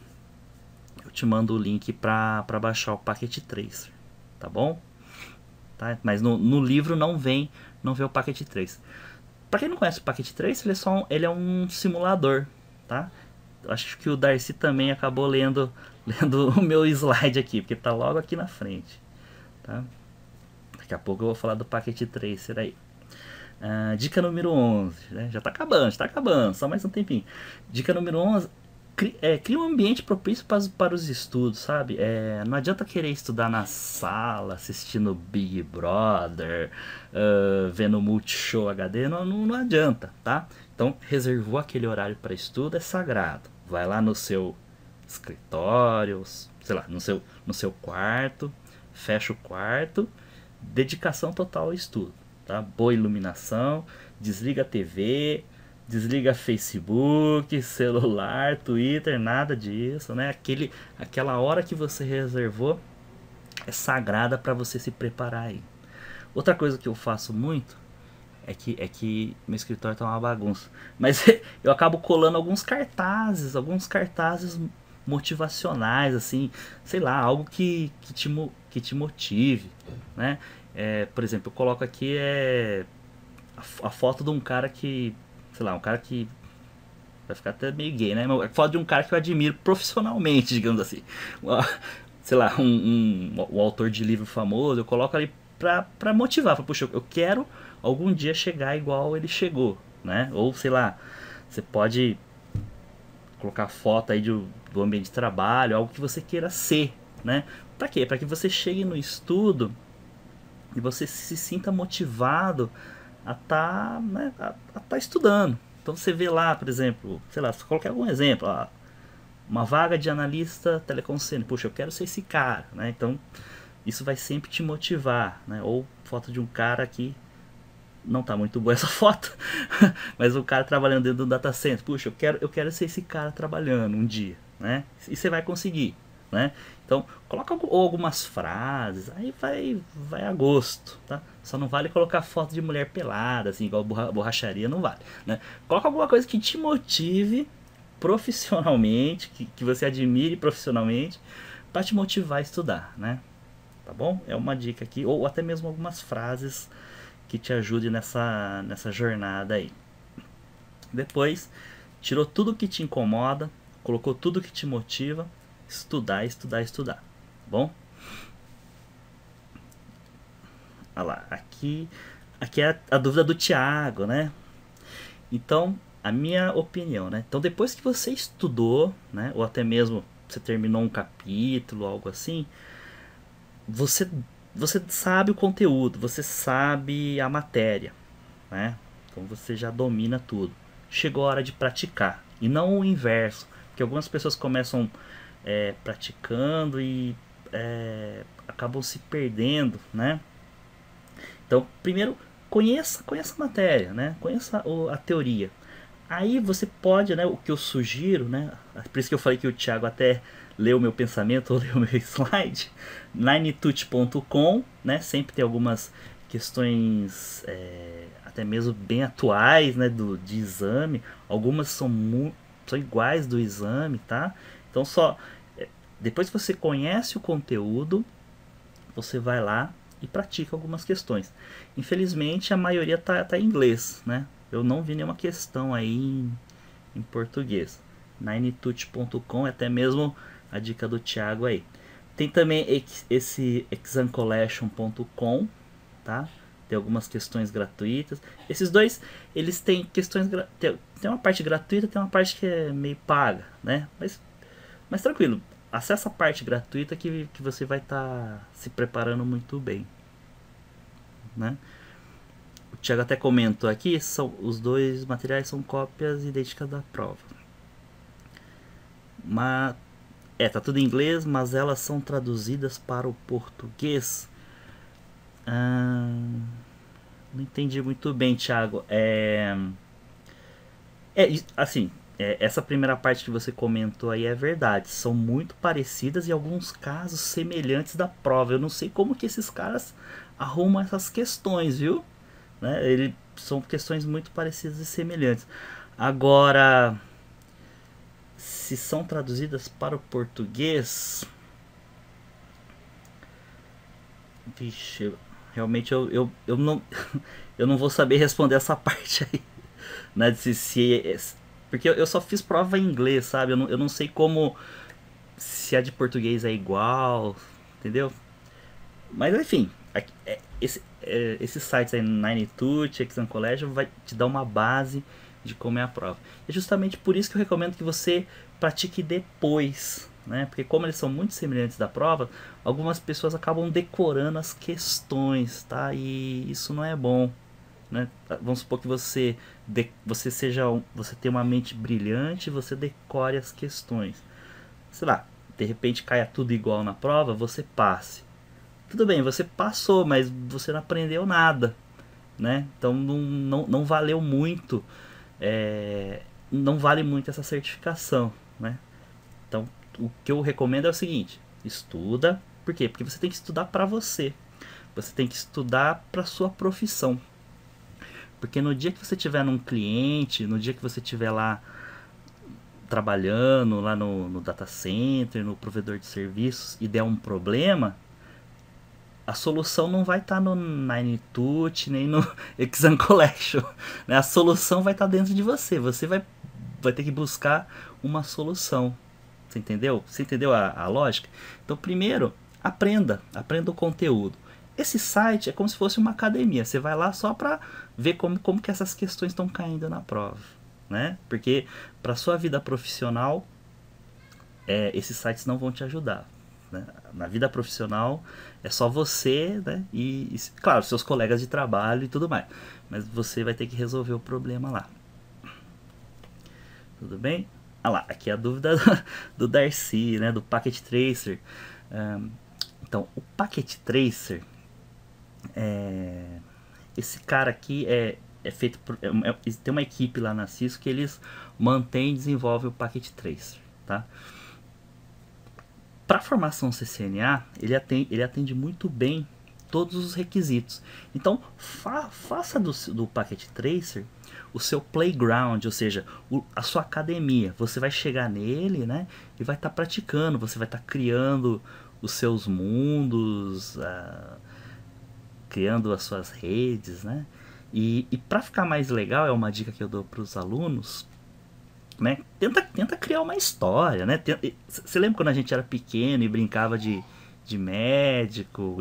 Speaker 1: eu te mando o link para baixar o Packet Tracer, tá bom? Tá? Mas no livro não vem o Packet Tracer. Para quem não conhece o Packet Tracer, ele é um simulador, tá? Acho que o Darcy também acabou lendo o meu slide aqui, porque tá logo aqui na frente, tá? Daqui a pouco eu vou falar do Packet Tracer aí. Dica número 11, né? Já tá acabando, só mais um tempinho. Dica número 11, cria um ambiente propício para os estudos, sabe? Não adianta querer estudar na sala, assistindo Big Brother, vendo Multishow HD, não adianta, tá? Então, reservou aquele horário para estudo, é sagrado. Vai lá no seu escritório, sei lá, no seu quarto, fecha o quarto, dedicação total ao estudo, tá? Boa iluminação, desliga a TV, desliga Facebook, celular, Twitter, nada disso, né? Aquela hora que você reservou é sagrada para você se preparar aí. Outra coisa que eu faço muito é que meu escritório tá uma bagunça, mas eu acabo colando alguns cartazes motivacionais, assim, sei lá, algo que te motive, né? Por exemplo, eu coloco aqui a foto de um cara que, sei lá, um cara que vai ficar até meio gay, né? Mas foto de um cara que eu admiro profissionalmente, digamos assim. Sei lá, um autor de livro famoso, eu coloco ali pra motivar. Pra, puxa, eu quero algum dia chegar igual ele chegou, né? Ou, sei lá, você pode colocar foto aí do ambiente de trabalho, algo que você queira ser, né? Pra quê? Pra que você chegue no estudo e você se sinta motivado a estar né, a tá estudando. Então você vê lá, por exemplo, sei lá, se colocar algum exemplo, uma vaga de analista telecom sênior, puxa, eu quero ser esse cara, né? Então isso vai sempre te motivar, né? Ou foto de um cara que não tá muito boa essa foto, mas o cara trabalhando dentro do data center, puxa, eu quero ser esse cara trabalhando um dia, né? E você vai conseguir, né? Então, coloca algumas frases, aí vai a gosto, tá? Só não vale colocar foto de mulher pelada, assim, igual borracharia, não vale, né? Coloca alguma coisa que te motive profissionalmente, que você admire profissionalmente, para te motivar a estudar, né? Tá bom? É uma dica aqui, ou até mesmo algumas frases que te ajude nessa jornada aí. Depois, tirou tudo que te incomoda, colocou tudo que te motiva, estudar, estudar, estudar. Bom? Olha lá, aqui é a dúvida do Thiago, né? Então, a minha opinião, né? Então, depois que você estudou, né? Ou até mesmo você terminou um capítulo, algo assim, você sabe o conteúdo, você sabe a matéria, né? Então você já domina tudo. Chegou a hora de praticar e não o inverso, porque algumas pessoas começam praticando e acabam se perdendo, né? Então, primeiro conheça a matéria, né? Conheça a teoria. Aí você pode, né? O que eu sugiro, né? Por isso que eu falei que o Thiago até leu o meu pensamento ou leu o meu slide. Ninetut.com, né? Sempre tem algumas questões até mesmo bem atuais, né? De exame. Algumas são iguais do exame, tá? Então depois que você conhece o conteúdo, você vai lá e pratica algumas questões. Infelizmente a maioria tá em inglês, né? Eu não vi nenhuma questão aí em português. Ninetut.com é até mesmo a dica do Thiago aí. Tem também esse examcollection.com, tá? Tem algumas questões gratuitas. Esses dois, eles têm questões tem uma parte gratuita, tem uma parte que é meio paga, né? Mas tranquilo, acessa a parte gratuita que você vai estar se preparando muito bem, né? O Thiago até comentou aqui, os dois materiais são cópias idênticas da prova. Mas tá tudo em inglês, mas elas são traduzidas para o português. Não entendi muito bem, Thiago. Assim, essa primeira parte que você comentou aí é verdade. São muito parecidas e alguns casos semelhantes da prova. Eu não sei como que esses caras arrumam essas questões, viu? Né? São questões muito parecidas e semelhantes. Agora, se são traduzidas para o português, vixe, realmente eu não eu não vou saber responder essa parte aí, né? Porque eu só fiz prova em inglês, sabe? Eu não sei como se a de português é igual, entendeu? Mas enfim, esses sites aí, Ninetut, Exam Collection, vai te dar uma base de como é a prova. É justamente por isso que eu recomendo que você pratique depois, né? Porque como eles são muito semelhantes da prova, algumas pessoas acabam decorando as questões, tá? E isso não é bom, né? Vamos supor que você tenha uma mente brilhante, você decore as questões. Sei lá, de repente caia tudo igual na prova, você passe. Tudo bem, você passou, mas você não aprendeu nada, né? Então não valeu muito, não vale muito essa certificação, né? Então o que eu recomendo é o seguinte: estuda. Por quê? Porque você tem que estudar para você. Você tem que estudar para sua profissão. Porque no dia que você tiver num cliente, no dia que você tiver lá trabalhando lá no data center, no provedor de serviços e der um problema, a solução não vai estar no Ninetut nem no Exam Collection, né? A solução vai estar dentro de você. Você vai vai ter que buscar uma solução. Você entendeu? Você entendeu a lógica? Então, primeiro, aprenda o conteúdo. Esse site é como se fosse uma academia. Você vai lá só para ver como que essas questões estão caindo na prova, né? Porque para sua vida profissional, esses sites não vão te ajudar, né? Na vida profissional é só você, né? Claro, seus colegas de trabalho e tudo mais. Mas você vai ter que resolver o problema lá. Tudo bem? Ah lá, aqui é a dúvida do Darcy, né? Do Packet Tracer. Então, o Packet Tracer, esse cara aqui é feito por... tem uma equipe lá na Cisco que eles mantêm e desenvolvem o Packet Tracer, tá? Para a formação CCNA, ele atende muito bem todos os requisitos. Então, faça do Packet Tracer o seu playground, ou seja, a sua academia. Você vai chegar nele, né, e vai estar praticando, você vai estar criando os seus mundos, criando as suas redes, né? E para ficar mais legal, é uma dica que eu dou para os alunos, né? Tenta criar uma história, né? Você lembra quando a gente era pequeno e brincava de médico,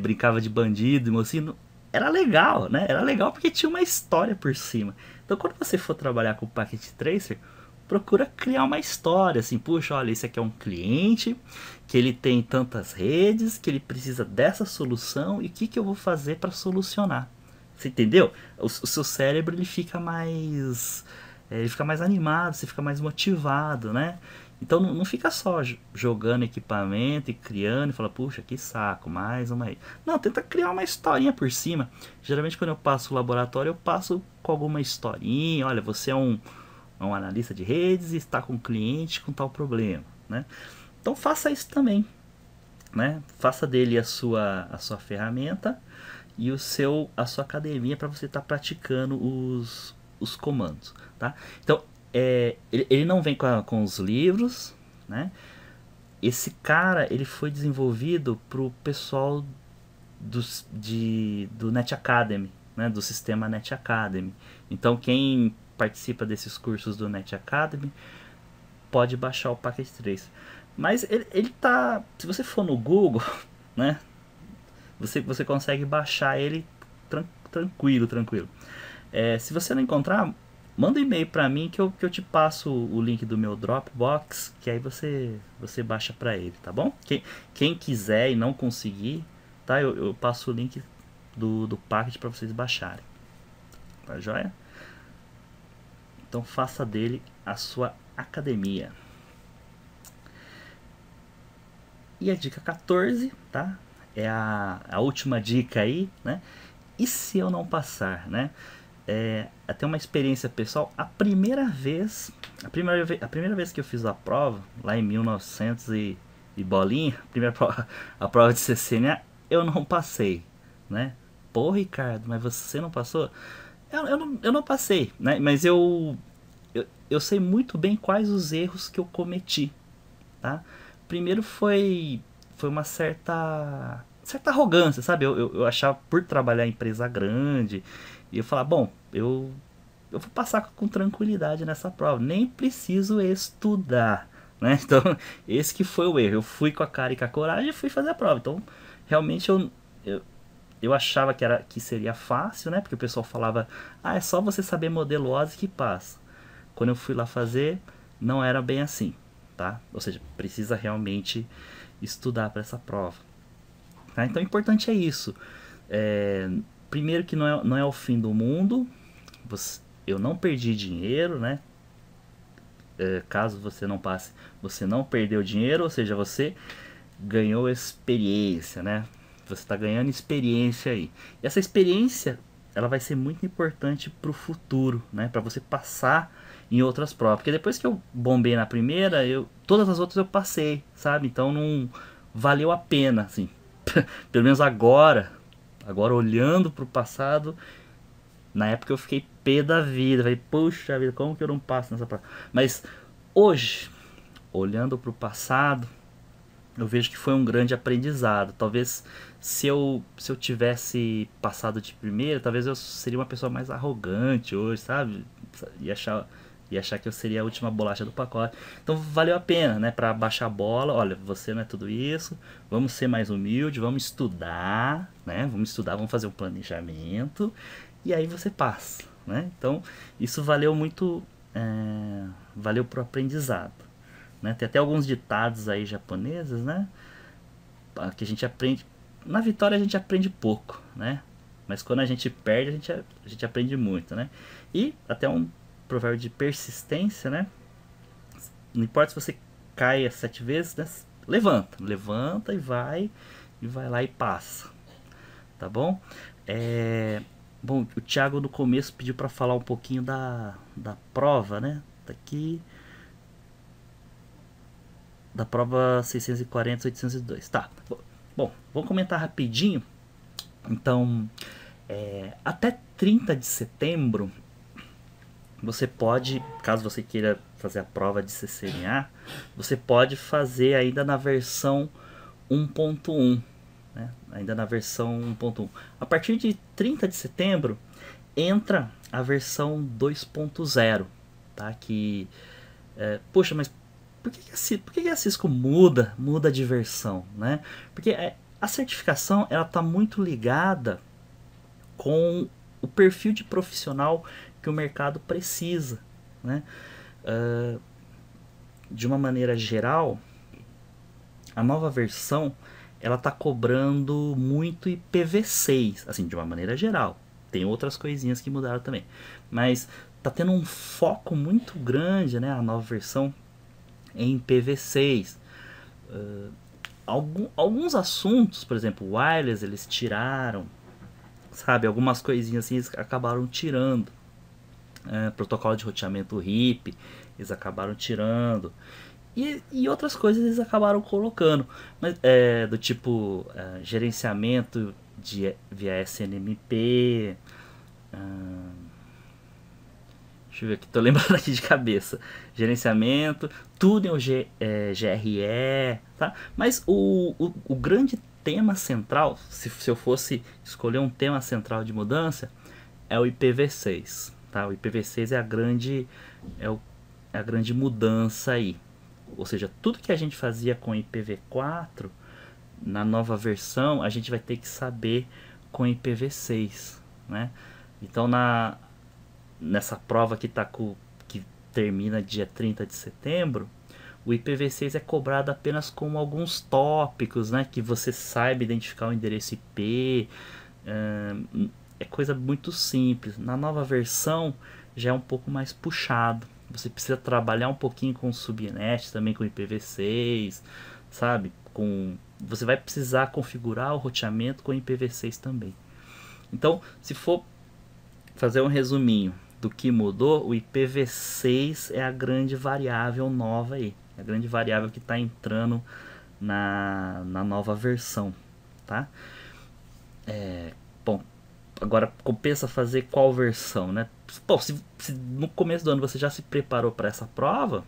Speaker 1: brincava de bandido, mocinho? Era legal, né? Era legal porque tinha uma história por cima. Então, quando você for trabalhar com o Packet Tracer, procura criar uma história, assim, puxa, olha, esse aqui é um cliente, que ele tem tantas redes, que ele precisa dessa solução, e o que eu vou fazer para solucionar. Você entendeu? O seu cérebro ele fica mais animado, você fica mais motivado, né? Então não fica só jogando equipamento e criando e fala, puxa, que saco, mais uma aí. Não, tenta criar uma historinha por cima. Geralmente quando eu passo o laboratório, eu passo com alguma historinha. Olha, você é um analista de redes e está com um cliente com tal problema, né? Então faça isso também, né? Faça dele a sua ferramenta e a sua academia para você estar praticando os comandos, tá? Então ele não vem com os livros, né? Esse cara ele foi desenvolvido para o pessoal do Net Academy, né? Do sistema Net Academy. Então quem participa desses cursos do Net Academy pode baixar o Packet Tracer. Mas ele tá, se você for no Google, né? Você consegue baixar ele tranquilo. Se você não encontrar, manda um e-mail para mim que eu te passo o link do meu Dropbox, que aí você baixa para ele, tá bom? Quem quiser e não conseguir, tá? Eu passo o link do packet para vocês baixarem. Tá joia? Então faça dele a sua academia. E a dica 14, tá? É a última dica aí, né? E se eu não passar, né? Até uma experiência pessoal. A primeira vez que eu fiz a prova, lá em 1900 e bolinha, a prova de CCNA, eu não passei, né? Pô, Ricardo, mas você não passou? Eu não passei, né? Mas eu sei muito bem quais os erros que eu cometi, tá? Primeiro foi uma certa arrogância, sabe? Eu achava, por trabalhar em empresa grande, e eu falava, bom, eu vou passar com tranquilidade nessa prova, nem preciso estudar, né? Então, esse que foi o erro. Eu fui com a cara e com a coragem e fui fazer a prova. Então, realmente eu achava que seria fácil, né? Porque o pessoal falava, é só você saber modelo OSI que passa. Quando eu fui lá fazer, não era bem assim, tá? Ou seja, precisa realmente estudar para essa prova, tá? Então o importante é isso. Primeiro que não é o fim do mundo. Eu não perdi dinheiro, né? Caso você não passe, você não perdeu dinheiro, ou seja, você ganhou experiência, né? Você está ganhando experiência aí. E essa experiência, ela vai ser muito importante para o futuro, né? Para você passar em outras provas. Porque depois que eu bombei na primeira, todas as outras eu passei, sabe? Então não valeu a pena, assim. Pelo menos agora olhando para o passado, na época eu fiquei pé da vida. Falei, puxa vida, como que eu não passo nessa prova? Mas hoje, olhando para o passado, eu vejo que foi um grande aprendizado. Talvez se eu tivesse passado de primeira, talvez eu seria uma pessoa mais arrogante hoje, sabe? Ia achar que eu seria a última bolacha do pacote. Então valeu a pena, né? Pra baixar a bola. Olha, você não é tudo isso. Vamos ser mais humilde, vamos estudar, né? Vamos estudar, vamos fazer um planejamento. E aí você passa, né? Então isso valeu muito, valeu pro aprendizado, né? Tem até alguns ditados aí japoneses, né? Que a gente aprende. Na vitória a gente aprende pouco, né? Mas quando a gente perde, a gente aprende muito, né? E até um provérbio de persistência, né? Não importa se você cai 7 vezes, né? Levanta, levanta e vai lá e passa, tá bom? É, bom, o Thiago no começo pediu para falar um pouquinho da prova, né? Tá aqui, da prova 640-802. Tá. Bom, vou comentar rapidinho. Então, até 30 de setembro, você pode, caso você queira fazer a prova de CCNA, você pode fazer ainda na versão 1.1, né? Ainda na versão 1.1. A partir de 30 de setembro, entra a versão 2.0, tá? Poxa, mas por que a Cisco muda de versão, né? Porque a certificação ela está muito ligada com o perfil de profissional que o mercado precisa, né? De uma maneira geral, a nova versão ela está cobrando muito IPv6, assim, de uma maneira geral. Tem outras coisinhas que mudaram também, mas tá tendo um foco muito grande, né? A nova versão em IPv6. Alguns assuntos, por exemplo, wireless, eles tiraram, sabe? Algumas coisinhas assim eles acabaram tirando. Protocolo de roteamento RIP, eles acabaram tirando. E outras coisas eles acabaram colocando. Mas, do tipo gerenciamento via SNMP. Deixa eu ver aqui, tô lembrando aqui de cabeça. Gerenciamento, túnel GRE, tá? Mas o grande tema central, se eu fosse escolher um tema central de mudança, é o IPv6, tá? O IPv6 é a grande mudança aí. Ou seja, tudo que a gente fazia com IPv4, na nova versão, a gente vai ter que saber com IPv6, né? Então, nessa prova que termina dia 30 de setembro, o IPv6 é cobrado apenas com alguns tópicos, né? Que você saiba identificar o endereço IP. É coisa muito simples. Na nova versão já é um pouco mais puxado. Você precisa trabalhar um pouquinho com o subnet, também com IPv6, sabe? Você vai precisar configurar o roteamento com IPv6 também. Então, se for fazer um resuminho do que mudou, o IPv6 é a grande variável nova aí. É a grande variável que está entrando na nova versão, tá? Bom, agora compensa fazer qual versão, né? Bom, se no começo do ano você já se preparou para essa prova,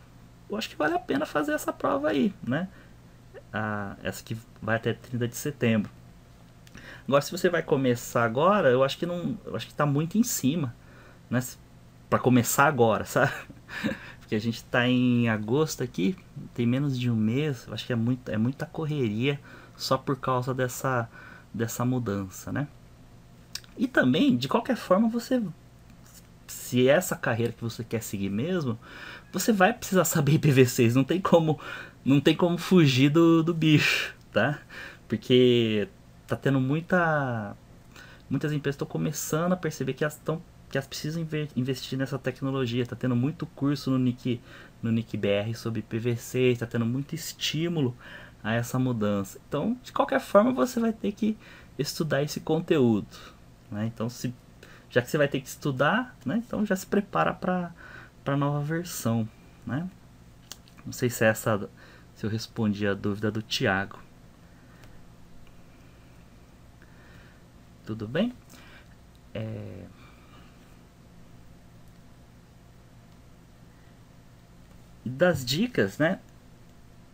Speaker 1: eu acho que vale a pena fazer essa prova aí, né? Essa que vai até 30 de setembro. Agora, se você vai começar agora, eu acho que não, eu acho que tá muito em cima, né? Para começar agora, sabe? Porque a gente tá em agosto aqui, tem menos de um mês, eu acho que é muita correria só por causa dessa mudança, né? E também, de qualquer forma, se é essa carreira que você quer seguir mesmo, você vai precisar saber IPv6, não tem como fugir do bicho, tá? Porque tá tendo muitas empresas estão começando a perceber que elas precisam investir nessa tecnologia. Tá tendo muito curso no Nick BR sobre IPv6, tá tendo muito estímulo a essa mudança. Então, de qualquer forma, você vai ter que estudar esse conteúdo, né? Então, já que você vai ter que estudar, né? Então já se prepara para a nova versão, né? Não sei se eu respondi a dúvida do Thiago. Tudo bem? Das dicas, né?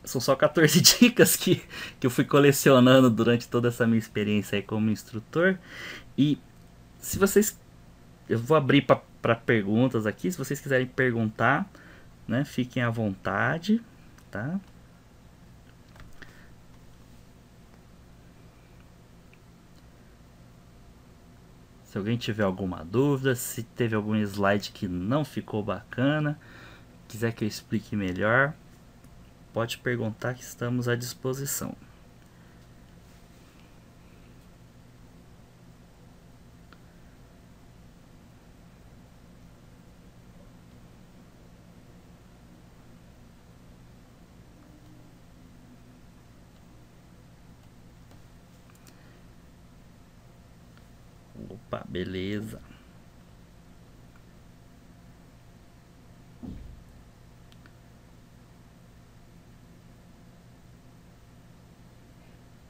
Speaker 1: são só 14 dicas que eu fui colecionando durante toda essa minha experiência aí como instrutor. E se vocês... Eu vou abrir para perguntas aqui. Se vocês quiserem perguntar, né, fiquem à vontade, tá? Se alguém tiver alguma dúvida, se teve algum slide que não ficou bacana, quiser que eu explique melhor, pode perguntar que estamos à disposição. Opa, beleza.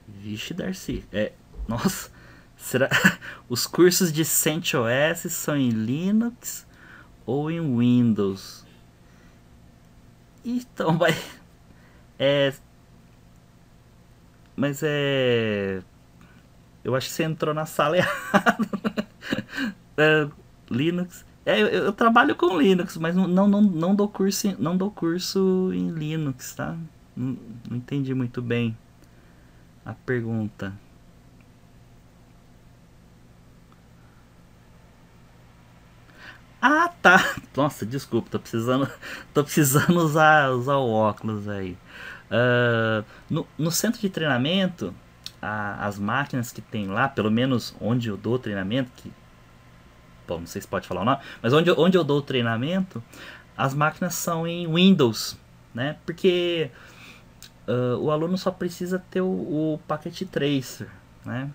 Speaker 1: Vixe, Darcy. Nossa, será os cursos de CentOS são em Linux ou em Windows? Então, é, mas eu acho que você entrou na sala errada. É, Linux. Eu trabalho com Linux, mas não dou curso não dou curso em Linux, tá? Não entendi muito bem a pergunta. Ah, tá. Nossa, desculpa, tô precisando usar o óculos aí. No centro de treinamento, as máquinas que tem lá, pelo menos onde eu dou treinamento, que, bom, não sei se pode falar o nome, mas onde eu dou treinamento, as máquinas são em Windows, né? Porque o aluno só precisa ter o Packet Tracer, né?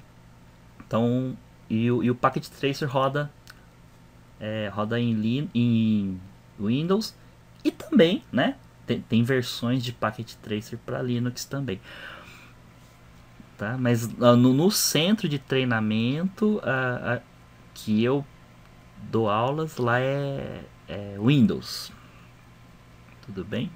Speaker 1: Então, e o Packet Tracer roda em Windows e também, né? Tem versões de Packet Tracer para Linux também, tá? Mas no centro de treinamento que eu dou aulas lá é Windows, tudo bem?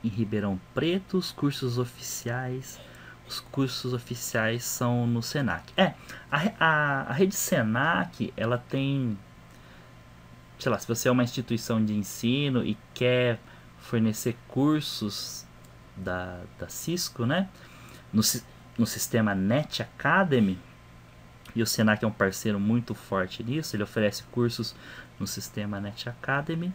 Speaker 1: Em Ribeirão Preto, os cursos oficiais são no Senac. A rede Senac, ela tem, sei lá, se você é uma instituição de ensino e quer fornecer cursos da Cisco, né? No, no sistema Net Academy, e o Senac é um parceiro muito forte nisso, ele oferece cursos no sistema Net Academy.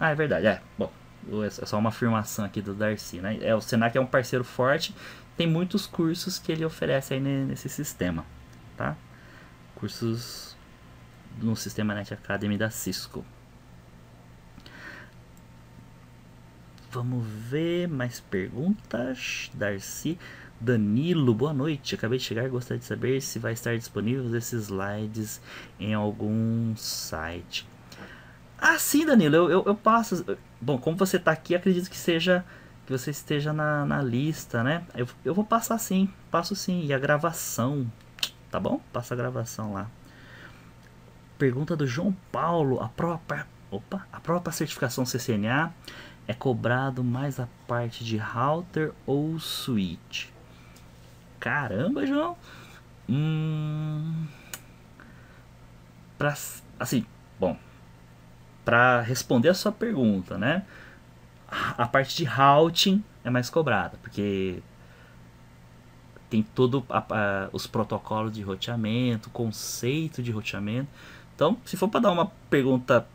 Speaker 1: É verdade, bom, é só uma afirmação aqui do Darcy, né? O Senac é um parceiro forte, tem muitos cursos que ele oferece aí nesse sistema, tá? Cursos no sistema Net Academy da Cisco. Vamos ver mais perguntas. Darcy. Danilo, boa noite. Acabei de chegar e gostaria de saber se vai estar disponível esses slides em algum site. Ah, sim, Danilo, eu passo. Bom, como você está aqui, acredito que você esteja na lista, né? Eu vou passar sim, passo sim. E a gravação, tá bom? Passa a gravação lá. Pergunta do João Paulo. A própria certificação CCNA é cobrado mais a parte de router ou switch? Caramba, João. Assim, bom, para responder a sua pergunta, né? A parte de routing é mais cobrada, porque tem todo os protocolos de roteamento, conceito de roteamento. Então, se for para dar uma pergunta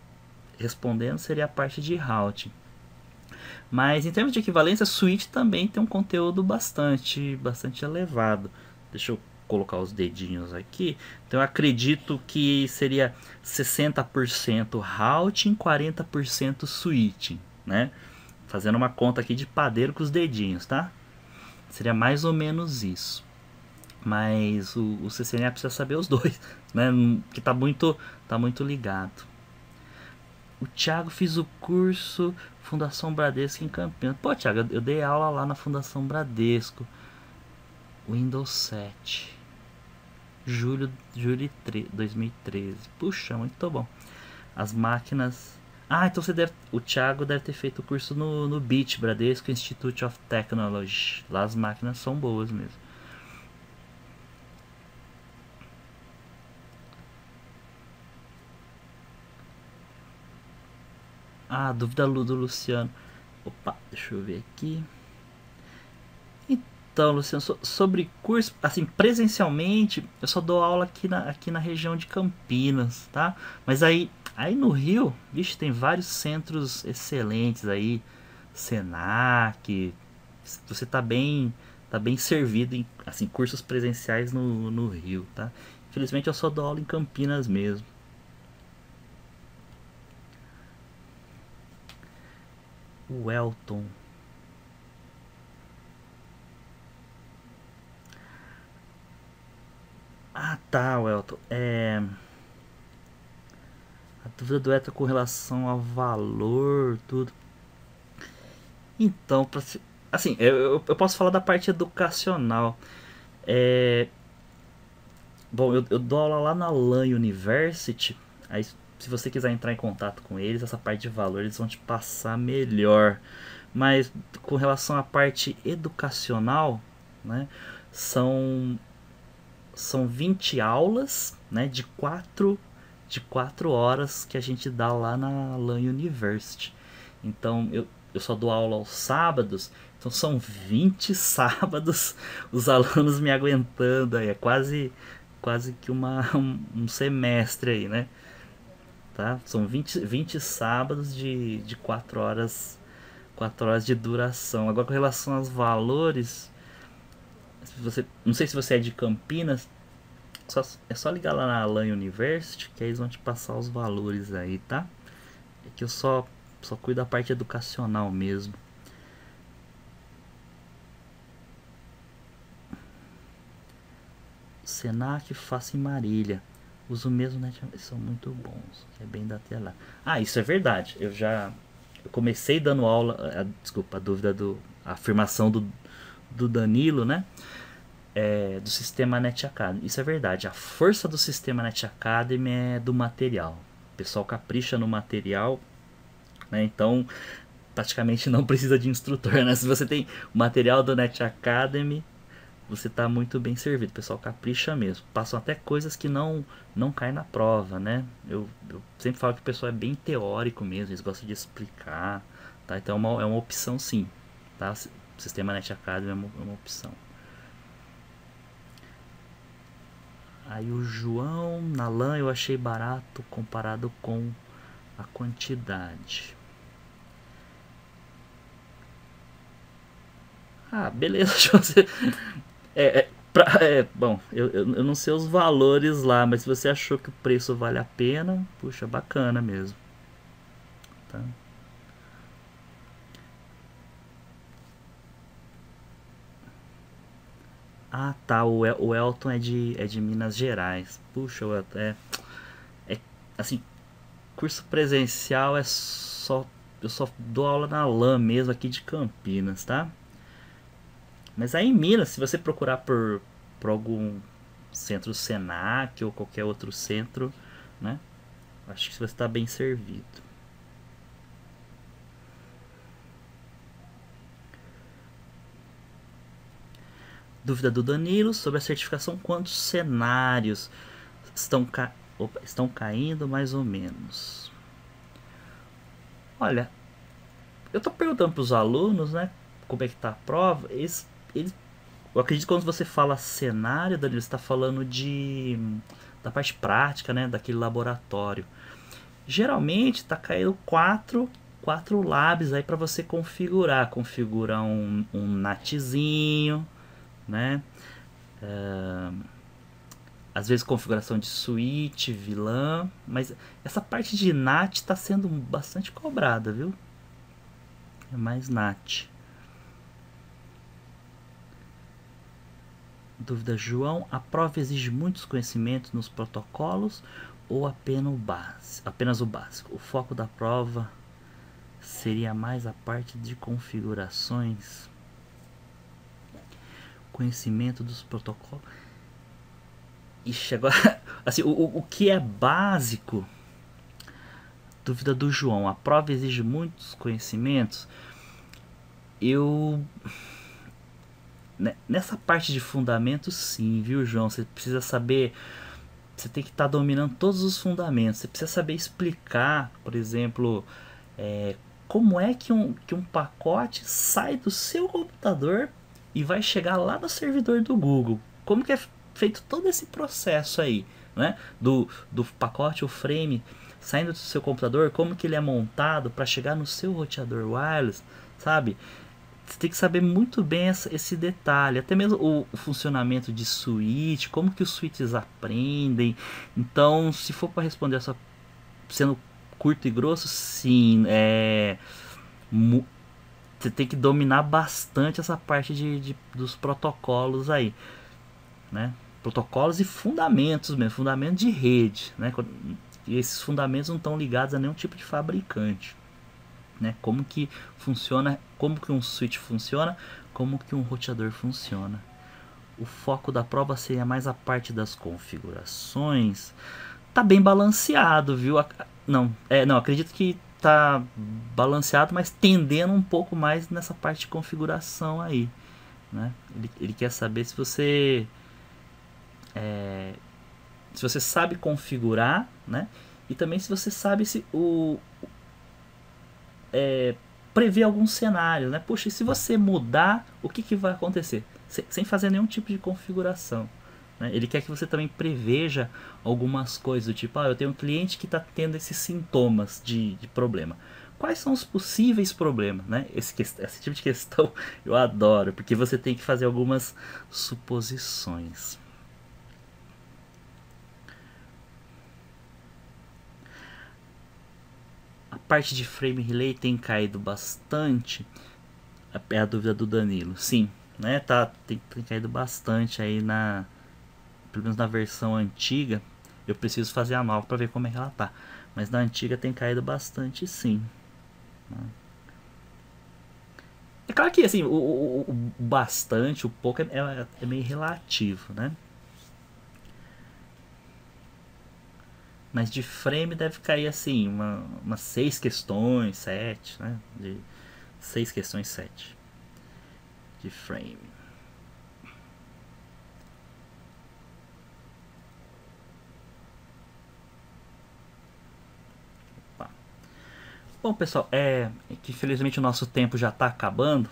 Speaker 1: respondendo, seria a parte de routing. Mas em termos de equivalência, switch também tem um conteúdo bastante elevado. Deixa eu colocar os dedinhos aqui. Então eu acredito que seria 60% routing, 40% switching, né? Fazendo uma conta aqui de padeiro com os dedinhos, tá? Seria mais ou menos isso. Mas o CCNA precisa saber os dois, né? Que tá muito ligado. O Thiago fez o curso Fundação Bradesco em Campinas. Pô, Thiago, eu dei aula lá na Fundação Bradesco. Windows 7. Julho de 2013. Puxa, muito bom. As máquinas... Ah, então o Thiago deve ter feito o curso no BIT, Bradesco Institute of Technology. Lá as máquinas são boas mesmo. Ah, dúvida do Luciano. Opa, deixa eu ver aqui. Então, Luciano, sobre curso, assim, presencialmente, eu só dou aula aqui na região de Campinas, tá? Mas aí no Rio, vixe, tem vários centros excelentes aí, Senac, você tá bem servido em, assim, cursos presenciais no Rio, tá? Infelizmente eu só dou aula em Campinas mesmo. O Elton. Ah, tá, Elton. A dúvida do Elton com relação ao valor, tudo. Então, assim, eu posso falar da parte educacional. É, bom, eu dou aula lá na LAN University. Aí, se você quiser entrar em contato com eles, essa parte de valor eles vão te passar melhor. Mas com relação à parte educacional, né, são, são 20 aulas, né, de quatro horas que a gente dá lá na LAN University. Então eu só dou aula aos sábados, então são 20 sábados os alunos me aguentando aí, é quase que um semestre aí, né? Tá? São vinte sábados de 4 horas de duração. Agora com relação aos valores, não sei se você é de Campinas, é só ligar lá na LAN University que aí eles vão te passar os valores aí, tá? É que eu só cuido da parte educacional mesmo. Senac, faço em Marília. Uso mesmo, né? Eles são muito bons. É bem da tela. Ah, isso é verdade. Eu comecei dando aula. Desculpa, a dúvida a afirmação do Danilo, né? Do sistema Net Academy. Isso é verdade. A força do sistema Net Academy é do material. O pessoal capricha no material, né? Então, praticamente não precisa de instrutor, né? Se você tem o material do Net Academy, você está muito bem servido. O pessoal capricha mesmo. Passam até coisas que não caem na prova, né? Eu sempre falo que o pessoal é bem teórico mesmo, eles gostam de explicar, tá? Então é uma opção sim, tá? O sistema Net Academy é uma opção. Aí o João, na LAN eu achei barato comparado com a quantidade. Ah, beleza, José. Bom, eu não sei os valores lá, mas se você achou que o preço vale a pena, puxa, bacana mesmo. Tá? Ah, tá, o Elton é de Minas Gerais. Puxa, o Elton, assim, curso presencial eu só dou aula na LAN mesmo aqui de Campinas, tá? Mas aí em Minas, se você procurar por algum centro Senac ou qualquer outro centro, né? Acho que você está bem servido. Dúvida do Danilo sobre a certificação: quantos cenários estão caindo mais ou menos? Olha, eu tô perguntando para os alunos, né, como é que tá a prova. Eu acredito que quando você fala cenário, Danilo, você está falando da parte prática, né, daquele laboratório. Geralmente tá caindo quatro labs aí para você configurar um NATzinho, né? Às vezes configuração de switch, VLAN, mas essa parte de NAT está sendo bastante cobrada, viu? É mais NAT. Dúvida João: a prova exige muitos conhecimentos nos protocolos ou apenas o básico? O foco da prova seria mais a parte de configurações. conhecimento dos protocolos. E chegou assim, o que é básico, dúvida do João, a prova exige muitos conhecimentos. Nessa parte de fundamentos, sim, viu, João? Você precisa saber, você tem que estar dominando todos os fundamentos. Você precisa saber explicar, por exemplo, como é que um pacote sai do seu computador e vai chegar lá no servidor do Google. Como que é feito todo esse processo aí, né? Do pacote, o frame, saindo do seu computador, como que ele é montado para chegar no seu roteador wireless, sabe? Você tem que saber muito bem esse detalhe, até mesmo o funcionamento de switch, como que os switches aprendem. Então, se for para responder essa, sendo curto e grosso, sim, você tem que dominar bastante essa parte dos protocolos aí, né? Protocolos e fundamentos mesmo, fundamentos de rede, né? E esses fundamentos não estão ligados a nenhum tipo de fabricante, né? Como que funciona, como que um switch funciona, como que um roteador funciona. O foco da prova seria mais a parte das configurações. Tá bem balanceado, viu? Não, acredito que tá balanceado, mas tendendo um pouco mais nessa parte de configuração aí, né? Ele quer saber se você sabe configurar, né? E também se você sabe se prever algum cenário, né? Puxa, e se você mudar, o que vai acontecer? Sem fazer nenhum tipo de configuração, né? Ele quer que você também preveja algumas coisas, do tipo, eu tenho um cliente que está tendo esses sintomas de problema. Quais são os possíveis problemas, né? Esse tipo de questão eu adoro, porque você tem que fazer algumas suposições. A parte de frame relay tem caído bastante. É a dúvida do Danilo. Sim, né? Tem caído bastante aí pelo menos na versão antiga. Eu preciso fazer a nova para ver como é que ela tá. Mas na antiga tem caído bastante, sim. É claro que assim, o bastante, o pouco é meio relativo, né? Mas de frame deve cair assim, umas 6 questões, 7, né? De 6 questões, 7 de frame. Opa. Bom, pessoal, que infelizmente o nosso tempo já está acabando,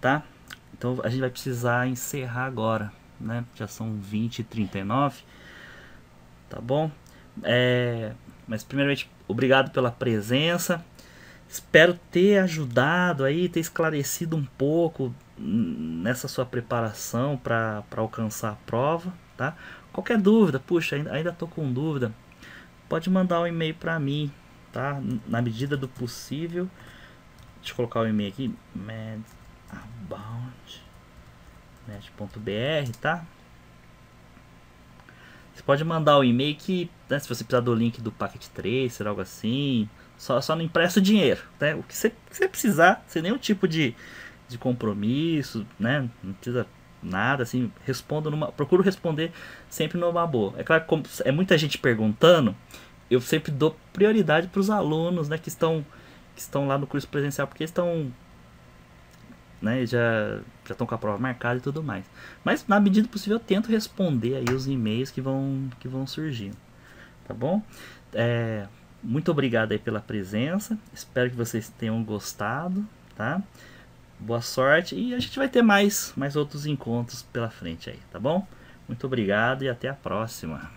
Speaker 1: tá? Então a gente vai precisar encerrar agora, né? Já são 20h39, tá bom? Mas primeiramente, obrigado pela presença. Espero ter ajudado aí, ter esclarecido um pouco nessa sua preparação para alcançar a prova, tá? Qualquer dúvida, puxa, ainda tô com dúvida, pode mandar um e-mail para mim, tá? Na medida do possível. Deixa eu colocar o e-mail aqui, medabout.net.br, tá? Você pode mandar o e-mail que, né, se você precisar do link do Packet Tracer, algo assim, só não empresta o dinheiro, né? O que você precisar, sem nenhum tipo de compromisso, né? Não precisa nada, assim, procuro responder sempre numa boa. É claro que como é muita gente perguntando, eu sempre dou prioridade para os alunos, né, que estão lá no curso presencial, porque estão, né, já estão com a prova marcada e tudo mais. Mas na medida do possível eu tento responder aí os e-mails que vão surgindo, tá bom? Muito obrigado aí pela presença, espero que vocês tenham gostado, tá? Boa sorte e a gente vai ter mais outros encontros pela frente aí, tá bom? Muito obrigado e até a próxima.